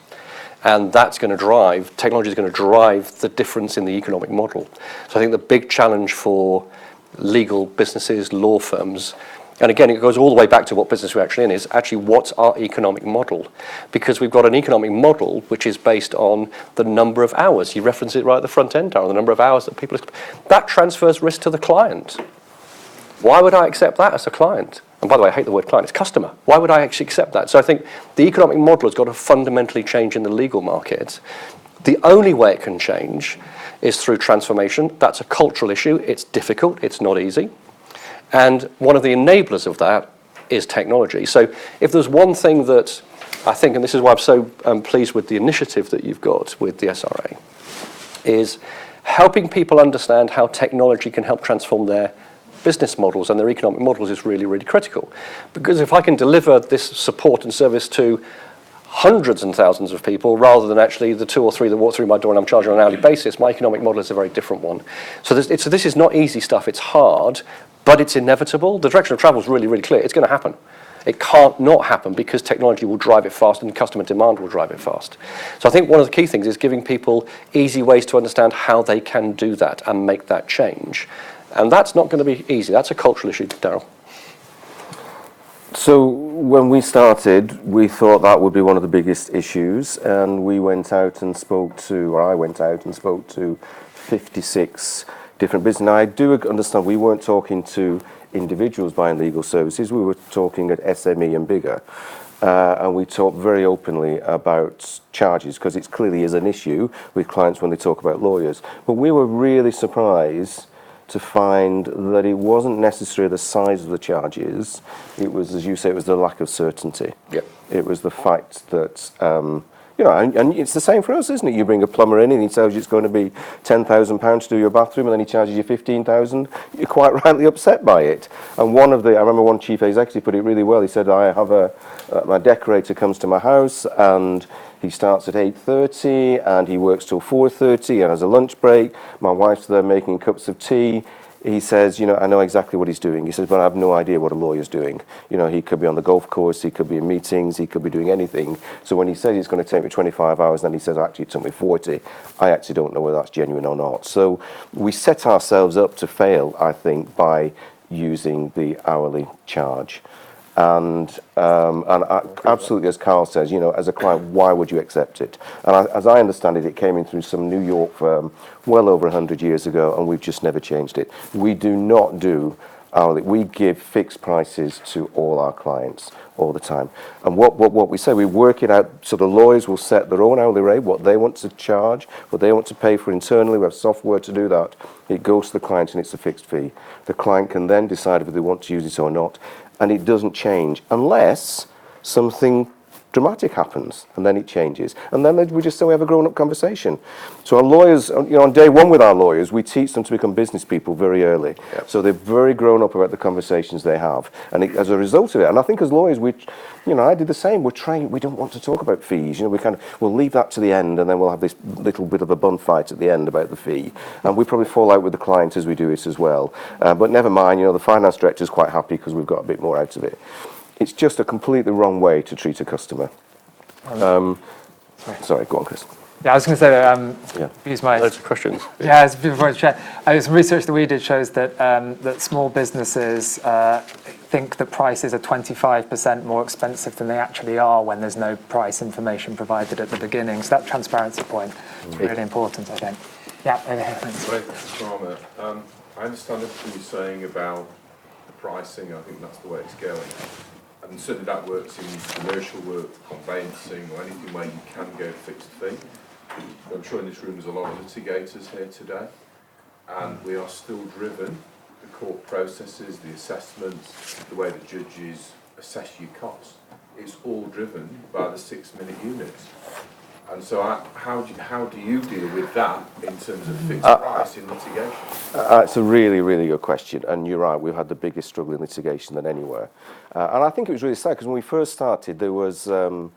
And that's going to drive, technology is going to drive the difference in the economic model. So I think the big challenge for legal businesses, law firms, and again, it goes all the way back to what business we're actually in, is actually what's our economic model? Because we've got an economic model which is based on the number of hours. You reference it right at the front end, Darryl, the number of hours that people, that transfers risk to the client. Why would I accept that as a client? And by the way, I hate the word client, it's customer. Why would I actually accept that? So I think the economic model has got to fundamentally change in the legal market. The only way it can change is through transformation. That's a cultural issue. It's difficult. It's not easy. And one of the enablers of that is technology. So if there's one thing that I think, and this is why I'm so pleased with the initiative that you've got with the SRA, is helping people understand how technology can help transform their business models and their economic models is really, really critical. Because if I can deliver this support and service to hundreds and thousands of people rather than actually the 2 or 3 that walk through my door and I'm charging on an hourly basis, my economic model is a very different one. So this is not easy stuff, it's hard, but it's inevitable. The direction of travel is really, really clear. It's going to happen. It can't not happen because technology will drive it fast and customer demand will drive it fast. So I think one of the key things is giving people easy ways to understand how they can do that and make that change. And that's not going to be easy. That's a cultural issue, Darryl. So when we started, we thought that would be one of the biggest issues, and we went out and spoke to, or I went out and spoke to 56 different businesses. Now I do understand we weren't talking to individuals buying legal services, we were talking at SME and bigger. And we talked very openly about charges, because it clearly is an issue with clients when they talk about lawyers. But we were really surprised to find that it wasn't necessarily the size of the charges. It was, as you say, it was the lack of certainty. Yep. It was the fact that, and it's the same for us, isn't it? You bring a plumber in and he tells you it's going to be £10,000 to do your bathroom, and then he charges you £15,000. You're quite rightly upset by it. And I remember one chief executive put it really well. He said, I have my decorator comes to my house and he starts at 8:30 and he works till 4:30 and has a lunch break. My wife's there making cups of tea. He says, I know exactly what he's doing. He says, but I have no idea what a lawyer's doing. He could be on the golf course, he could be in meetings, he could be doing anything. So when he says it's going to take me 25 hours, then he says, actually, it took me 40, I actually don't know whether that's genuine or not. So we set ourselves up to fail, I think, by using the hourly charge. And absolutely, as Carl says, as a client, why would you accept it? And as I understand it, it came in through some New York firm well over 100 years ago, and we've just never changed it. We do not do hourly. We give fixed prices to all our clients all the time. And what we say, we work it out, so the lawyers will set their own hourly rate, what they want to charge, what they want to pay for internally. We have software to do that. It goes to the client and it's a fixed fee. The client can then decide if they want to use it or not, and it doesn't change unless something dramatic happens, and then it changes. And then we just say we have a grown-up conversation. So our lawyers, on day one with our lawyers, we teach them to become business people very early. Yep. So they're very grown up about the conversations they have. And as a result of it, and I think as lawyers, I did the same. We don't want to talk about fees. We'll leave that to the end, and then we'll have this little bit of a bun fight at the end about the fee. And we probably fall out with the client as we do it as well. But never mind, the finance director's quite happy because we've got a bit more out of it. It's just a completely wrong way to treat a customer. Sorry, go on, Chris. Yeah, I was going to say, use my... Loads of questions. Yeah, it's before I share. Some research that we did shows that that small businesses think that prices are 25% more expensive than they actually are when there's no price information provided at the beginning. So that transparency point is really important, I think. Yeah, over here, thanks. Right, I understand everything you're saying about the pricing. I think that's the way it's going. And certainly that works in commercial work, conveyancing, or anything where you can go fixed fee. I'm sure in this room there's a lot of litigators here today, and we are still driven, the court processes, the assessments, the way the judges assess your costs, it's all driven by the 6-minute units. And so how do you deal with that in terms of fixed price in litigation? It's a really, really good question. And you're right, we've had the biggest struggle in litigation than anywhere. And I think it was really sad because when we first started, there was the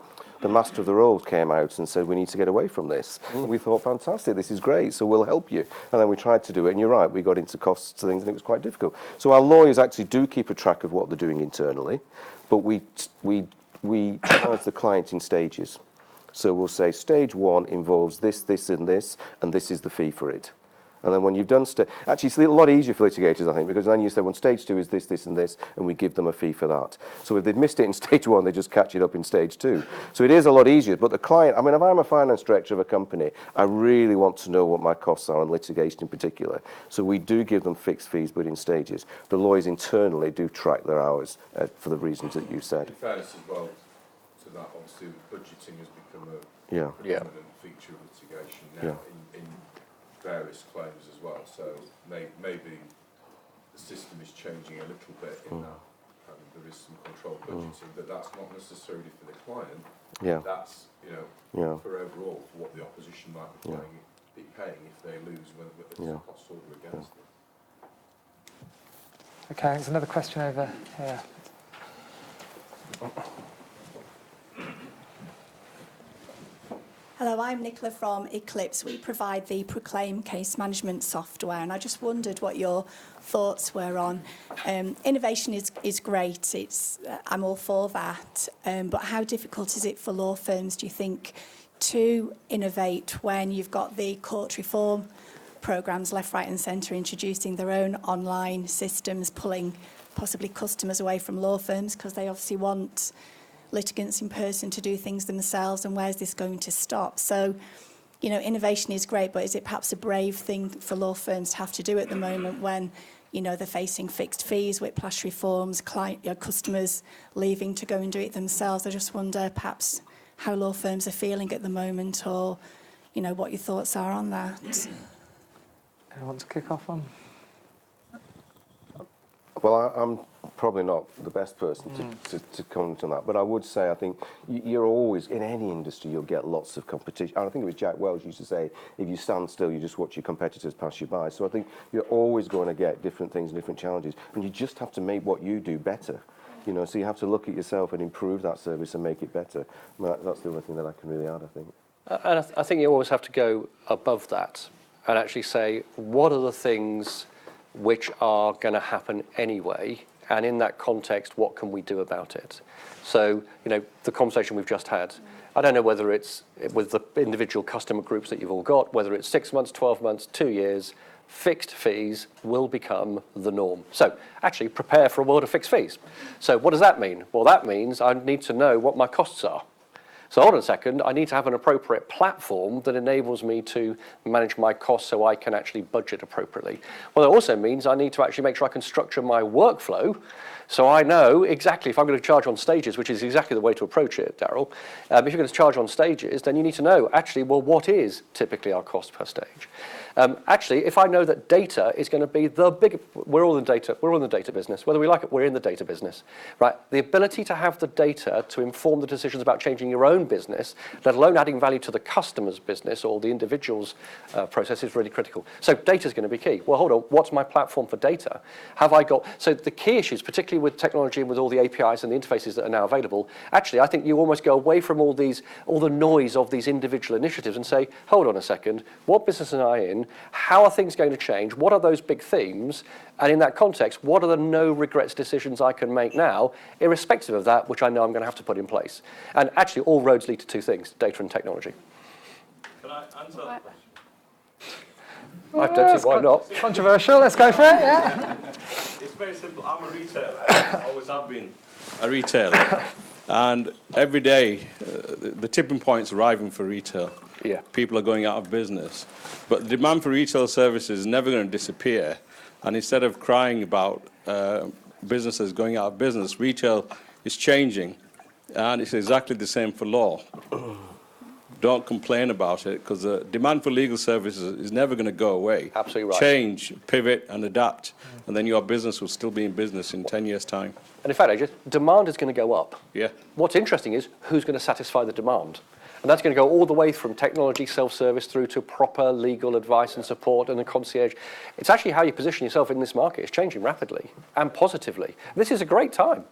Master of the Rolls came out and said, we need to get away from this. And we thought, fantastic, this is great, so we'll help you. And then we tried to do it, and you're right, we got into costs and things, and it was quite difficult. So our lawyers actually do keep a track of what they're doing internally, but we charge the client in stages. So we'll say stage 1 involves this, this, and this is the fee for it. And then when you've done actually it's a lot easier for litigators, I think, because then you say, well, stage 2 is this, this, and this, and we give them a fee for that. So if they've missed it in stage 1, they just catch it up in stage 2. So it is a lot easier. But the client, if I'm a finance director of a company, I really want to know what my costs are on litigation in particular. So we do give them fixed fees, but in stages. The lawyers internally do track their hours for the reasons that you said. In fairness as well to that, obviously budgeting has become a prominent feature of litigation now in various claims as well. So maybe the system is changing a little bit in that, and there is some controlled budgeting, but that's not necessarily for the client. Yeah. That's for overall for what the opposition might be paying if they lose when there's a cost order against them. Okay, there's another question over here. Hello, I'm Nicola from Eclipse. We provide the Proclaim case management software, and I just wondered what your thoughts were on. Innovation is great. I'm all for that. But how difficult is it for law firms, do you think, to innovate when you've got the court reform programmes left, right and centre introducing their own online systems, pulling possibly customers away from law firms because they obviously want litigants in person to do things themselves, and where's this going to stop? So, innovation is great, but is it perhaps a brave thing for law firms to have to do at the moment when, they're facing fixed fees, whiplash reforms, customers leaving to go and do it themselves? I just wonder perhaps how law firms are feeling at the moment, or, what your thoughts are on that. Anyone want to kick off on? Well, I'm probably not the best person to comment on that, but I would say I think you're always, in any industry, you'll get lots of competition. And I think it was Jack Welch used to say, if you stand still, you just watch your competitors pass you by. So I think you're always going to get different things and different challenges, and you just have to make what you do better. So you have to look at yourself and improve that service and make it better. That's the only thing that I can really add, I think. And I think you always have to go above that and actually say, what are the things which are going to happen anyway, and in that context, what can we do about it? So, the conversation we've just had, I don't know whether it's with the individual customer groups that you've all got, whether it's 6 months, 12 months, 2 years, fixed fees will become the norm. So, actually prepare for a world of fixed fees. So what does that mean? Well, that means I need to know what my costs are. So hold on a second, I need to have an appropriate platform that enables me to manage my costs so I can actually budget appropriately. Well, it also means I need to actually make sure I can structure my workflow so I know exactly if I'm going to charge on stages, which is exactly the way to approach it, Daryl. If you're going to charge on stages, then you need to know actually, well, what is typically our cost per stage? Actually, if I know that data is going to be the big, we're all in the data business. Whether we like it, we're in the data business, right? The ability to have the data to inform the decisions about changing your own business, let alone adding value to the customer's business or the individual's process is really critical. So data is going to be key. Well, hold on, what's my platform for data? Have I got, so the key issues, particularly with technology and with all the APIs and the interfaces that are now available, actually, I think you almost go away from all the noise of these individual initiatives and say, hold on a second, what business am I in? How are things going to change? What are those big themes? And in that context, what are the no regrets decisions I can make now, irrespective of that, which I know I'm going to have to put in place? And actually, all roads lead to two things, data and technology. Can I answer that question? I don't see why not. Controversial, let's go for it, yeah. It's very simple. I'm a retailer. I always have been a retailer. And every day, the tipping point's arriving for retail. Yeah. People are going out of business. But the demand for retail services is never going to disappear. And instead of crying about businesses going out of business, retail is changing. And it's exactly the same for law. Don't complain about it, because the demand for legal services is never going to go away. Absolutely right. Change, pivot, and adapt. And then your business will still be in business in 10 years' time. And in fact, AJ, demand is going to go up. Yeah. What's interesting is who's going to satisfy the demand. And that's going to go all the way from technology, self-service, through to proper legal advice and support and a concierge. It's actually how you position yourself in this market. It's changing rapidly and positively. This is a great time.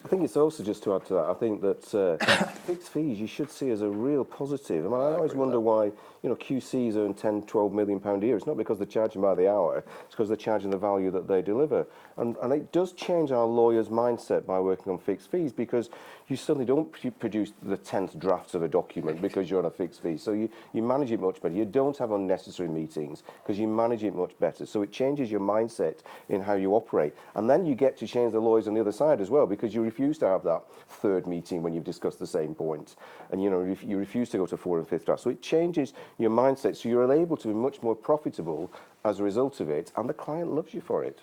I think it's also, just to add to that, I think that fixed fees you should see as a real positive. I mean, I always wonder why, QCs earn 10, 12 million pound a year. It's not because they're charging by the hour, it's because they're charging the value that they deliver. And it does change our lawyers' mindset by working on fixed fees, because you suddenly don't produce the 10th drafts of a document because you're on a fixed fee. So you manage it much better. You don't have unnecessary meetings because you manage it much better. So it changes your mindset in how you operate. And then you get to change the lawyers on the other side as well, because you refuse to have that third meeting when you've discussed the same point. And you refuse to go to fourth and fifth draft. So it changes your mindset. So you're able to be much more profitable as a result of it, and the client loves you for it.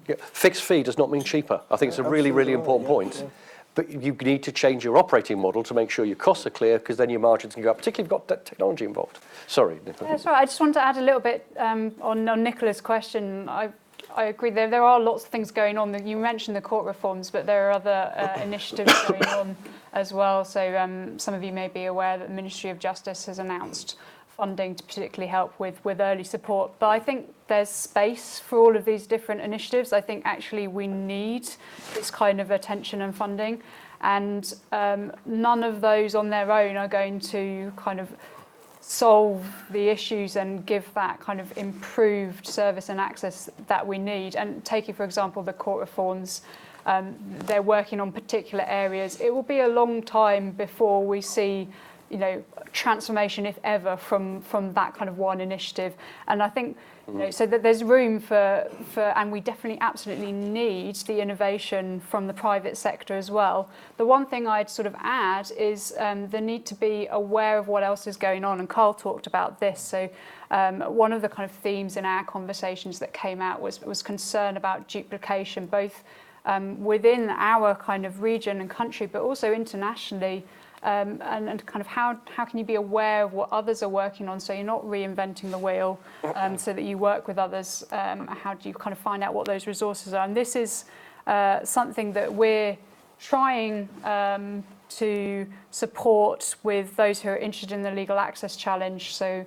Yeah. Fixed fee does not mean cheaper. I think it's a really, really important point. Yeah. But you need to change your operating model to make sure your costs are clear, because then your margins can go up, particularly if you've got technology involved. Sorry, Nicola. That's right. I just wanted to add a little bit on Nicola's question. I agree. There are lots of things going on. You mentioned the court reforms, but there are other initiatives going on as well. So some of you may be aware that the Ministry of Justice has announced funding to particularly help with early support. But I think there's space for all of these different initiatives. I think actually we need this kind of attention and funding. And none of those on their own are going to kind of solve the issues and give that kind of improved service and access that we need. And taking, for example, the court reforms, they're working on particular areas. It will be a long time before we see transformation, if ever, from that kind of one initiative. And I think so that there's room for, and we definitely absolutely need the innovation from the private sector as well. The one thing I'd sort of add is the need to be aware of what else is going on, and Carl talked about this. So one of the kind of themes in our conversations that came out was concern about duplication, both within our kind of region and country, but also internationally. And kind of how can you be aware of what others are working on, so you're not reinventing the wheel, so that you work with others. How do you kind of find out what those resources are? And this is something that we're trying to support with those who are interested in the Legal Access Challenge. So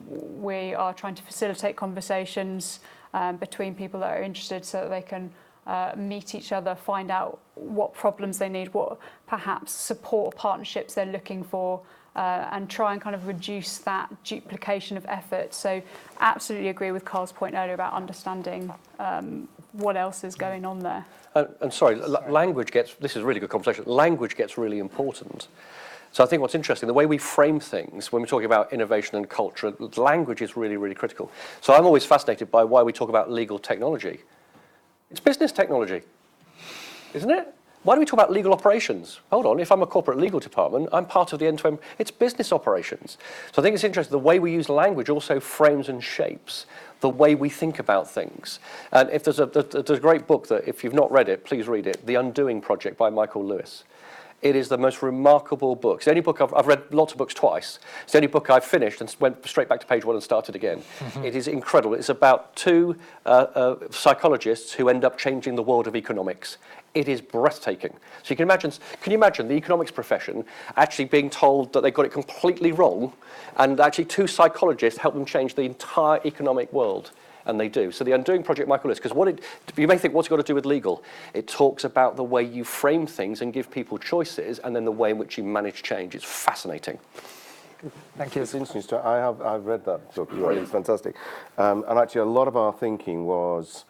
we are trying to facilitate conversations between people that are interested, so that they can meet each other, find out what problems they need, what perhaps support or partnerships they're looking for, and try and kind of reduce that duplication of effort. So absolutely agree with Carl's point earlier about understanding what else is going on there. And sorry, language gets, this is a really good conversation, language gets really important. So I think what's interesting, the way we frame things when we're talking about innovation and culture, language is really, really critical. So I'm always fascinated by why we talk about legal technology. It's business technology, isn't it? Why do we talk about legal operations? Hold on, if I'm a corporate legal department, I'm part of the end-to-end, it's business operations. So I think it's interesting, the way we use language also frames and shapes the way we think about things. And if there's a great book that, if you've not read it, please read it, The Undoing Project by Michael Lewis. It is the most remarkable book. It's the only book I've read lots of books twice. It's the only book I've finished and went straight back to page 1 and started again. It is incredible. It's about two psychologists who end up changing the world of economics. It is breathtaking. So can you imagine the economics profession actually being told that they got it completely wrong, and actually two psychologists help them change the entire economic world? And they do. So the Undoing Project, Michael Lewis, because you may think, what's it got to do with legal? It talks about the way you frame things and give people choices, and then the way in which you manage change. It's fascinating. Thank you. It's interesting. I've read that book. It's fantastic. And actually, a lot of our thinking was,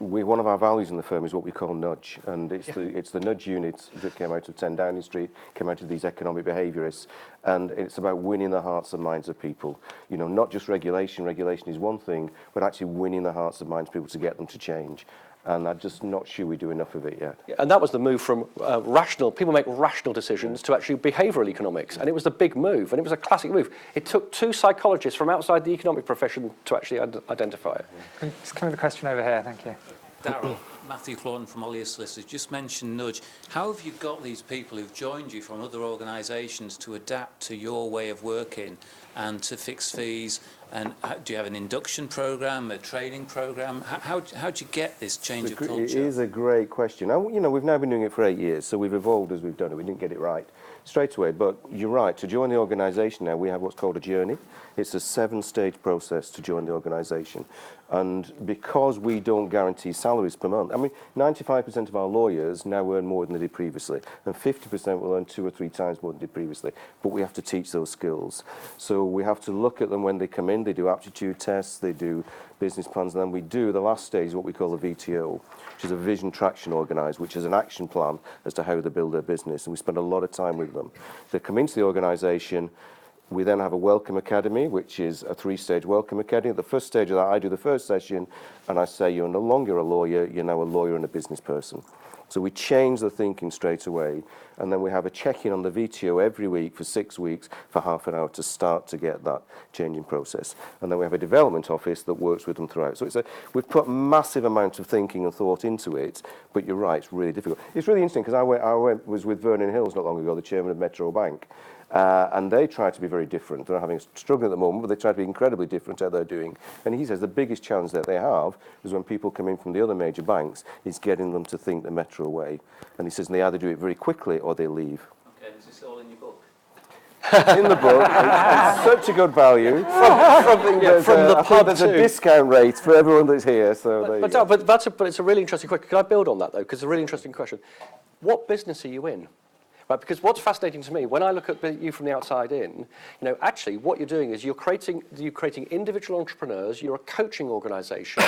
one of our values in the firm is what we call nudge, and it's the nudge unit that came out of 10 Downing Street, came out of these economic behaviourists, and it's about winning the hearts and minds of people. You know, not just regulation. Regulation is one thing, but actually winning the hearts and minds of people to get them to change. And I'm just not sure we do enough of it yet. And that was the move from people make rational decisions to actually behavioural economics. And it was the big move, and it was a classic move. It took two psychologists from outside the economic profession to actually identify it. Just come with a question over here, thank you. Darryl, Matthew Clawton from Ollier Solicitors just mentioned nudge. How have you got these people who've joined you from other organisations to adapt to your way of working and to fix fees? And do you have an induction programme, a training programme? How do you get this change of culture? It is a great question. Now, you know, we've now been doing it for 8 years, so we've evolved as we've done it. We didn't get it right straight away, but you're right. To join the organisation now, we have what's called a journey. It's a 7-stage process to join the organisation. And because we don't guarantee salaries per month, I mean, 95% of our lawyers now earn more than they did previously, and 50% will earn 2 or 3 times more than they did previously. But we have to teach those skills. So we have to look at them when they come in. They do aptitude tests, they do business plans, and then we do the last stage, what we call the VTO, which is a vision traction organised, which is an action plan as to how they build their business. And we spend a lot of time with them. They come into the organisation. We then have a welcome academy, which is a 3-stage welcome academy. At the first stage of that, I do the first session, and I say, you're no longer a lawyer, you're now a lawyer and a business person. So we change the thinking straight away, and then we have a check-in on the VTO every week for 6 weeks for half an hour to start to get that changing process. And then we have a development office that works with them throughout. So we've put massive amount of thinking and thought into it, but you're right, it's really difficult. It's really interesting because I was with Vernon Hills not long ago, the chairman of Metro Bank, and they try to be very different. They're having a struggle at the moment, but they try to be incredibly different at what they're doing. And he says the biggest challenge that they have is when people come in from the other major banks, is getting them to think the Metro way. And he says they either do it very quickly or they leave. Okay, is this all in your book? In the book, it's such a good value. From the pub there's a discount rate for everyone that's here. So but it's a really interesting question. Can I build on that though? Because it's a really interesting question. What business are you in? Right, because what's fascinating to me, when I look at you from the outside in, you know, actually what you're doing is you're creating individual entrepreneurs, you're a coaching organisation.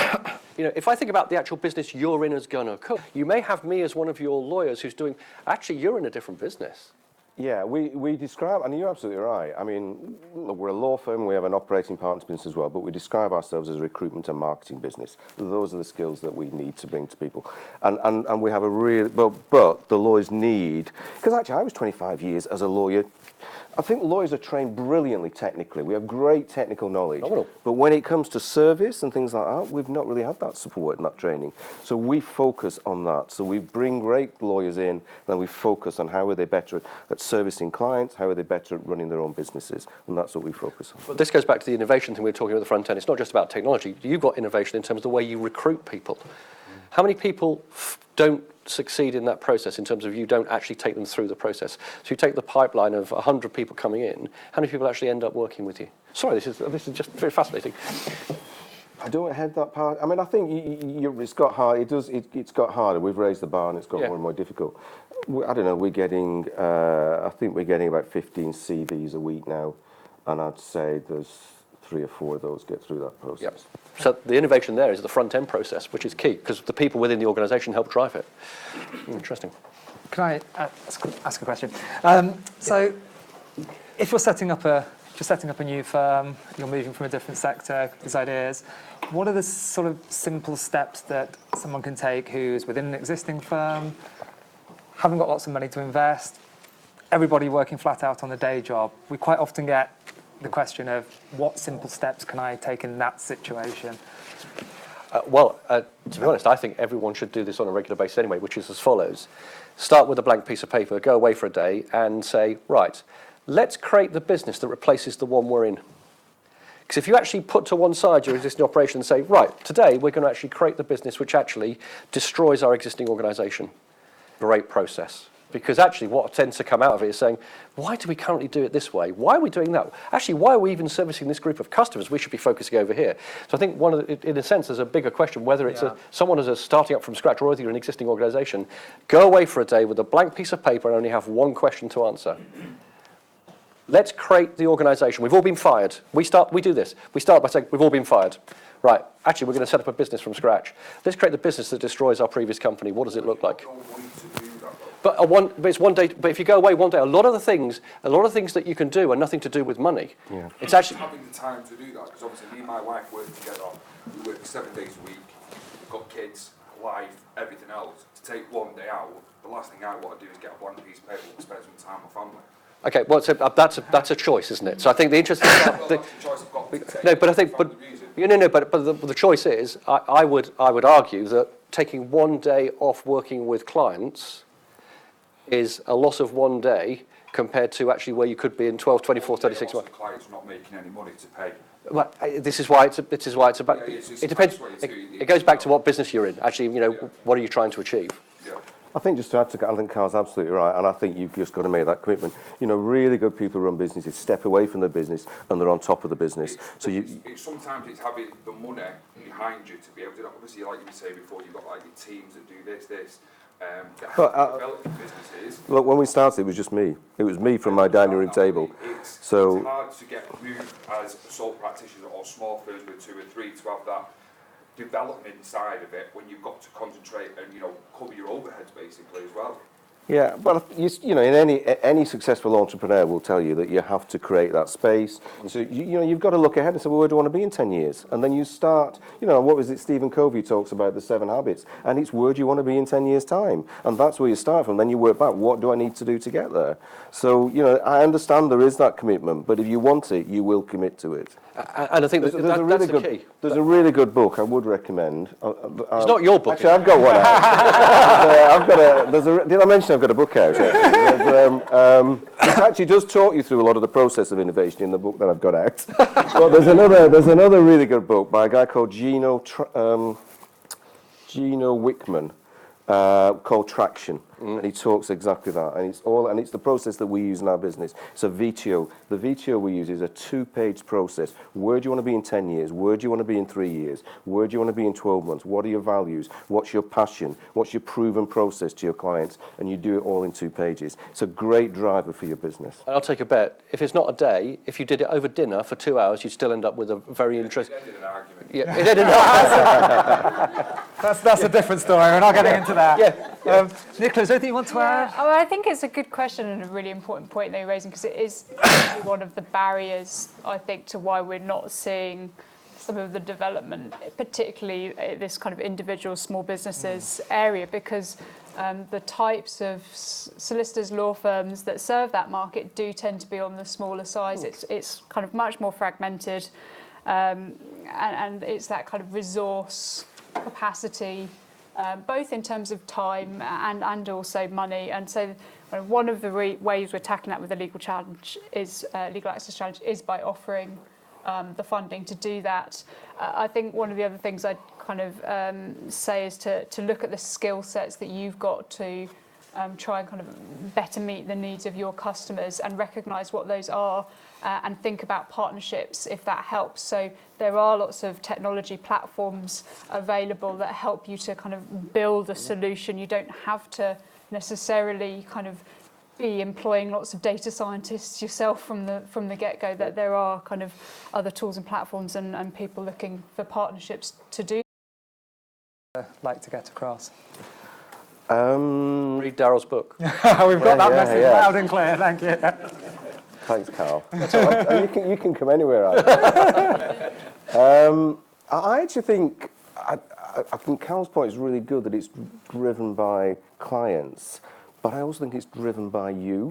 You know, if I think about the actual business you're in as Gunnar Cook, you may have me as one of your lawyers who's doing, actually you're in a different business. Yeah, we describe, and you're absolutely right. I mean, look, we're a law firm, we have an operating partners business as well, but we describe ourselves as a recruitment and marketing business. Those are the skills that we need to bring to people. And we have a real, but the lawyers need, because actually I was 25 years as a lawyer. I think lawyers are trained brilliantly technically. We have great technical knowledge. But when it comes to service and things like that, we've not really had that support and that training. So we focus on that. So we bring great lawyers in, and then we focus on how are they better at servicing clients, how are they better at running their own businesses, and that's what we focus on. But this goes back to the innovation thing we were talking about at the front end. It's not just about technology. You've got innovation in terms of the way you recruit people. How many people don't succeed in that process in terms of you don't actually take them through the process? So you take the pipeline of 100 people coming in, how many people actually end up working with you? Sorry, this is just very fascinating. I don't head that part. I mean, I think it's got hard. It's got harder. We've raised the bar, and it's got more and more difficult. I don't know. We're getting. I think we're getting about 15 CVs a week now, and I'd say there's 3 or 4 of those get through that process. Yep. So the innovation there is the front end process, which is key because the people within the organisation help drive it. Interesting. Can I ask a question? So if you're setting up a just setting up a new firm, you're moving from a different sector, these ideas. What are the sort of simple steps that someone can take who's within an existing firm, haven't got lots of money to invest, everybody working flat out on a day job? We quite often get the question of what simple steps can I take in that situation? To be honest, I think everyone should do this on a regular basis anyway, which is as follows. Start with a blank piece of paper, go away for a day and say, right, let's create the business that replaces the one we're in. Because if you actually put to one side your existing operation and say, right, today we're going to actually create the business which actually destroys our existing organisation. Great process. Because actually what tends to come out of it is saying, why do we currently do it this way? Why are we doing that? Actually, why are we even servicing this group of customers? We should be focusing over here. So I think in a sense, there's a bigger question, whether it's someone who's starting up from scratch or whether you're an existing organisation, go away for a day with a blank piece of paper and only have one question to answer. Let's create the organisation. We've all been fired. We do this. We start by saying, we've all been fired. Right, actually, we're going to set up a business from scratch. Let's create the business that destroys our previous company. What does it look like? But it's one day. But if you go away one day, a lot of the things that you can do are nothing to do with money. Yeah. It's actually having the time to do that, because obviously me and my wife work together. We work 7 days a week. We've got kids, life, everything else. To take one day out, the last thing I want to do is get a blank piece of paper and spend some time with family. Okay, well, so that's a choice, isn't it? So I think the interesting Well, that's the choice I've got to take. no, but I think, but the choice is, I would argue that taking one day off working with clients is a loss of one day compared to actually where you could be in 12, 24, 36 months. The client's not making any money to pay. Well, this is why it's about. Yeah, it's it depends. It goes back to what business you're in. Actually, what are you trying to achieve? Yeah. I think just to add to, I think Carl's absolutely right, and I think you've just got to make that commitment. Really good people who run businesses step away from their business and they're on top of the business. Sometimes it's having the money behind you to be able to. Obviously, like you say before, you've got like your teams that do this. That help develop businesses. Look, when we started, it was just me. It was me from my dining room table. It's hard to get moved as a sole practitioner or small firms with 2 or 3 to have that development side of it when you've got to concentrate and cover your overheads basically as well. Yeah, but in any successful entrepreneur will tell you that you have to create that space. So you've got to look ahead and say, well, where do I want to be in 10 years? And then you start. What was it? Stephen Covey talks about the 7 habits, and it's where do you want to be in 10 years' time? And that's where you start from. Then you work back. What do I need to do to get there? So I understand there is that commitment, but if you want it, you will commit to it. And I think that's the key. There's a really good book I would recommend. It's not your book. Actually, I've got one out. Did I mention I've got a book out? It actually does talk you through a lot of the process of innovation in the book that I've got out. But there's another really good book by a guy called Gino Wickman called Traction. And he talks exactly that, and it's the process that we use in our business. So VTO, the VTO we use is a 2-page process. Where do you want to be in 10 years? Where do you want to be in 3 years? Where do you want to be in 12 months? What are your values? What's your passion? What's your proven process to your clients? And you do it all in 2 pages. It's a great driver for your business. I'll take a bet. If it's not a day, if you did it over dinner for 2 hours, you'd still end up with a very interesting. It ended an argument. Yeah, it ended an argument. That's a different story. We're not getting into that. Yeah. Nicola, is there anything you want to add? Oh, I think it's a good question and a really important point that you're raising, because it is one of the barriers, I think, to why we're not seeing some of the development, particularly this kind of individual small businesses area, because the types of solicitors, law firms that serve that market do tend to be on the smaller size. It's kind of much more fragmented, and it's that kind of resource capacity, both in terms of time and also money. And so one of the ways we're tackling that with the legal access challenge is by offering the funding to do that. I think one of the other things I'd kind of say is to look at the skill sets that you've got to try and kind of better meet the needs of your customers and recognise what those are, and think about partnerships if that helps. So there are lots of technology platforms available that help you to kind of build a solution. You don't have to necessarily kind of be employing lots of data scientists yourself from the get-go. That there are kind of other tools and platforms and people looking for partnerships to do. Like to get across. Read Daryl's book. We've got that message loud and clear. Thank you. Thanks, Carl. That's all right. You can come anywhere. I actually think I think Carl's point is really good, that it's driven by clients, but I also think it's driven by you.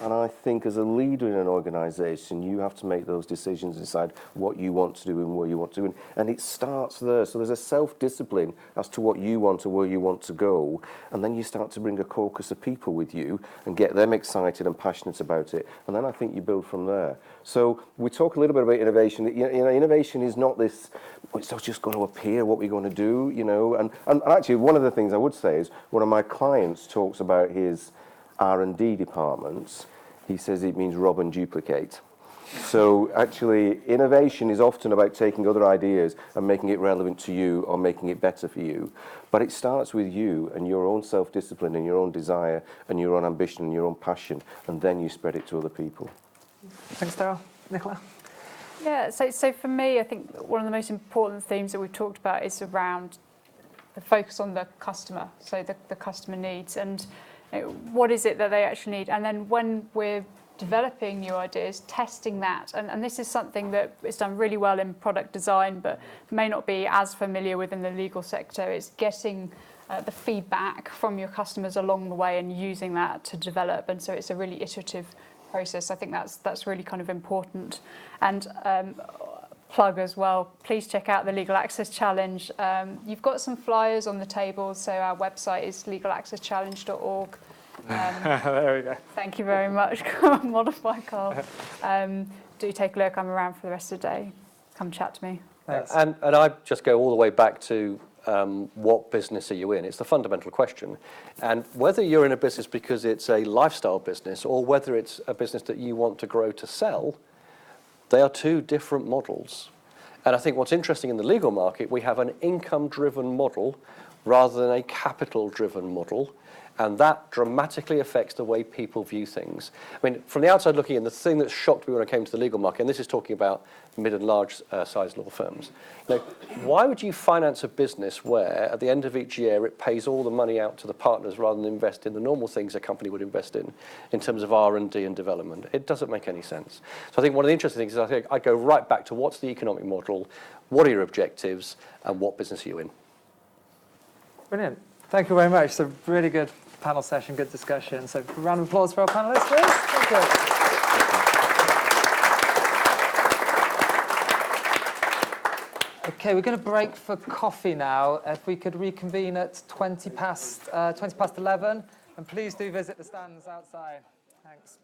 And I think as a leader in an organisation, you have to make those decisions and decide what you want to do and where you want to do. And it starts there. So there's a self-discipline as to what you want or where you want to go. And then you start to bring a caucus of people with you and get them excited and passionate about it. And then I think you build from there. So we talk a little bit about innovation. You know, innovation is not this, it's not just going to appear what we're going to do, you know. And actually, one of the things I would say is one of my clients talks about his R&D departments. He says it means rob and duplicate. So actually, innovation is often about taking other ideas and making it relevant to you or making it better for you. But it starts with you and your own self-discipline and your own desire and your own ambition and your own passion, and then you spread it to other people. Thanks, Daryl. Nicola? Yeah, so for me, I think one of the most important themes that we've talked about is around the focus on the customer, so the customer needs, and you know, what is it that they actually need. And then when we're developing new ideas, testing that, and this is something that is done really well in product design, but may not be as familiar within the legal sector, is getting the feedback from your customers along the way and using that to develop. And so it's a really iterative process. I think that's really kind of important. And plug as well, please check out the Legal Access Challenge. You've got some flyers on the table, so our website is legalaccesschallenge.org. There we go. Thank you very much. Modify, Carl. Do take a look. I'm around for the rest of the day. Come chat to me. Thanks. And I just go all the way back to what business are you in? It's the fundamental question. And whether you're in a business because it's a lifestyle business or whether it's a business that you want to grow to sell, they are two different models. And I think what's interesting in the legal market, we have an income-driven model rather than a capital-driven model. And that dramatically affects the way people view things. I mean, from the outside looking in, the thing that shocked me when I came to the legal market, and this is talking about mid and large size law firms, you know, why would you finance a business where at the end of each year it pays all the money out to the partners rather than invest in the normal things a company would invest in terms of R&D and development? It doesn't make any sense. So I think one of the interesting things is I think I go right back to what's the economic model, what are your objectives, and what business are you in? Brilliant. Thank you very much. It's a really good panel session, good discussion. So a round of applause for our panelists, please. Thank you. Okay, we're going to break for coffee now. If we could reconvene at 20 past 11, and please do visit the stands outside. Thanks.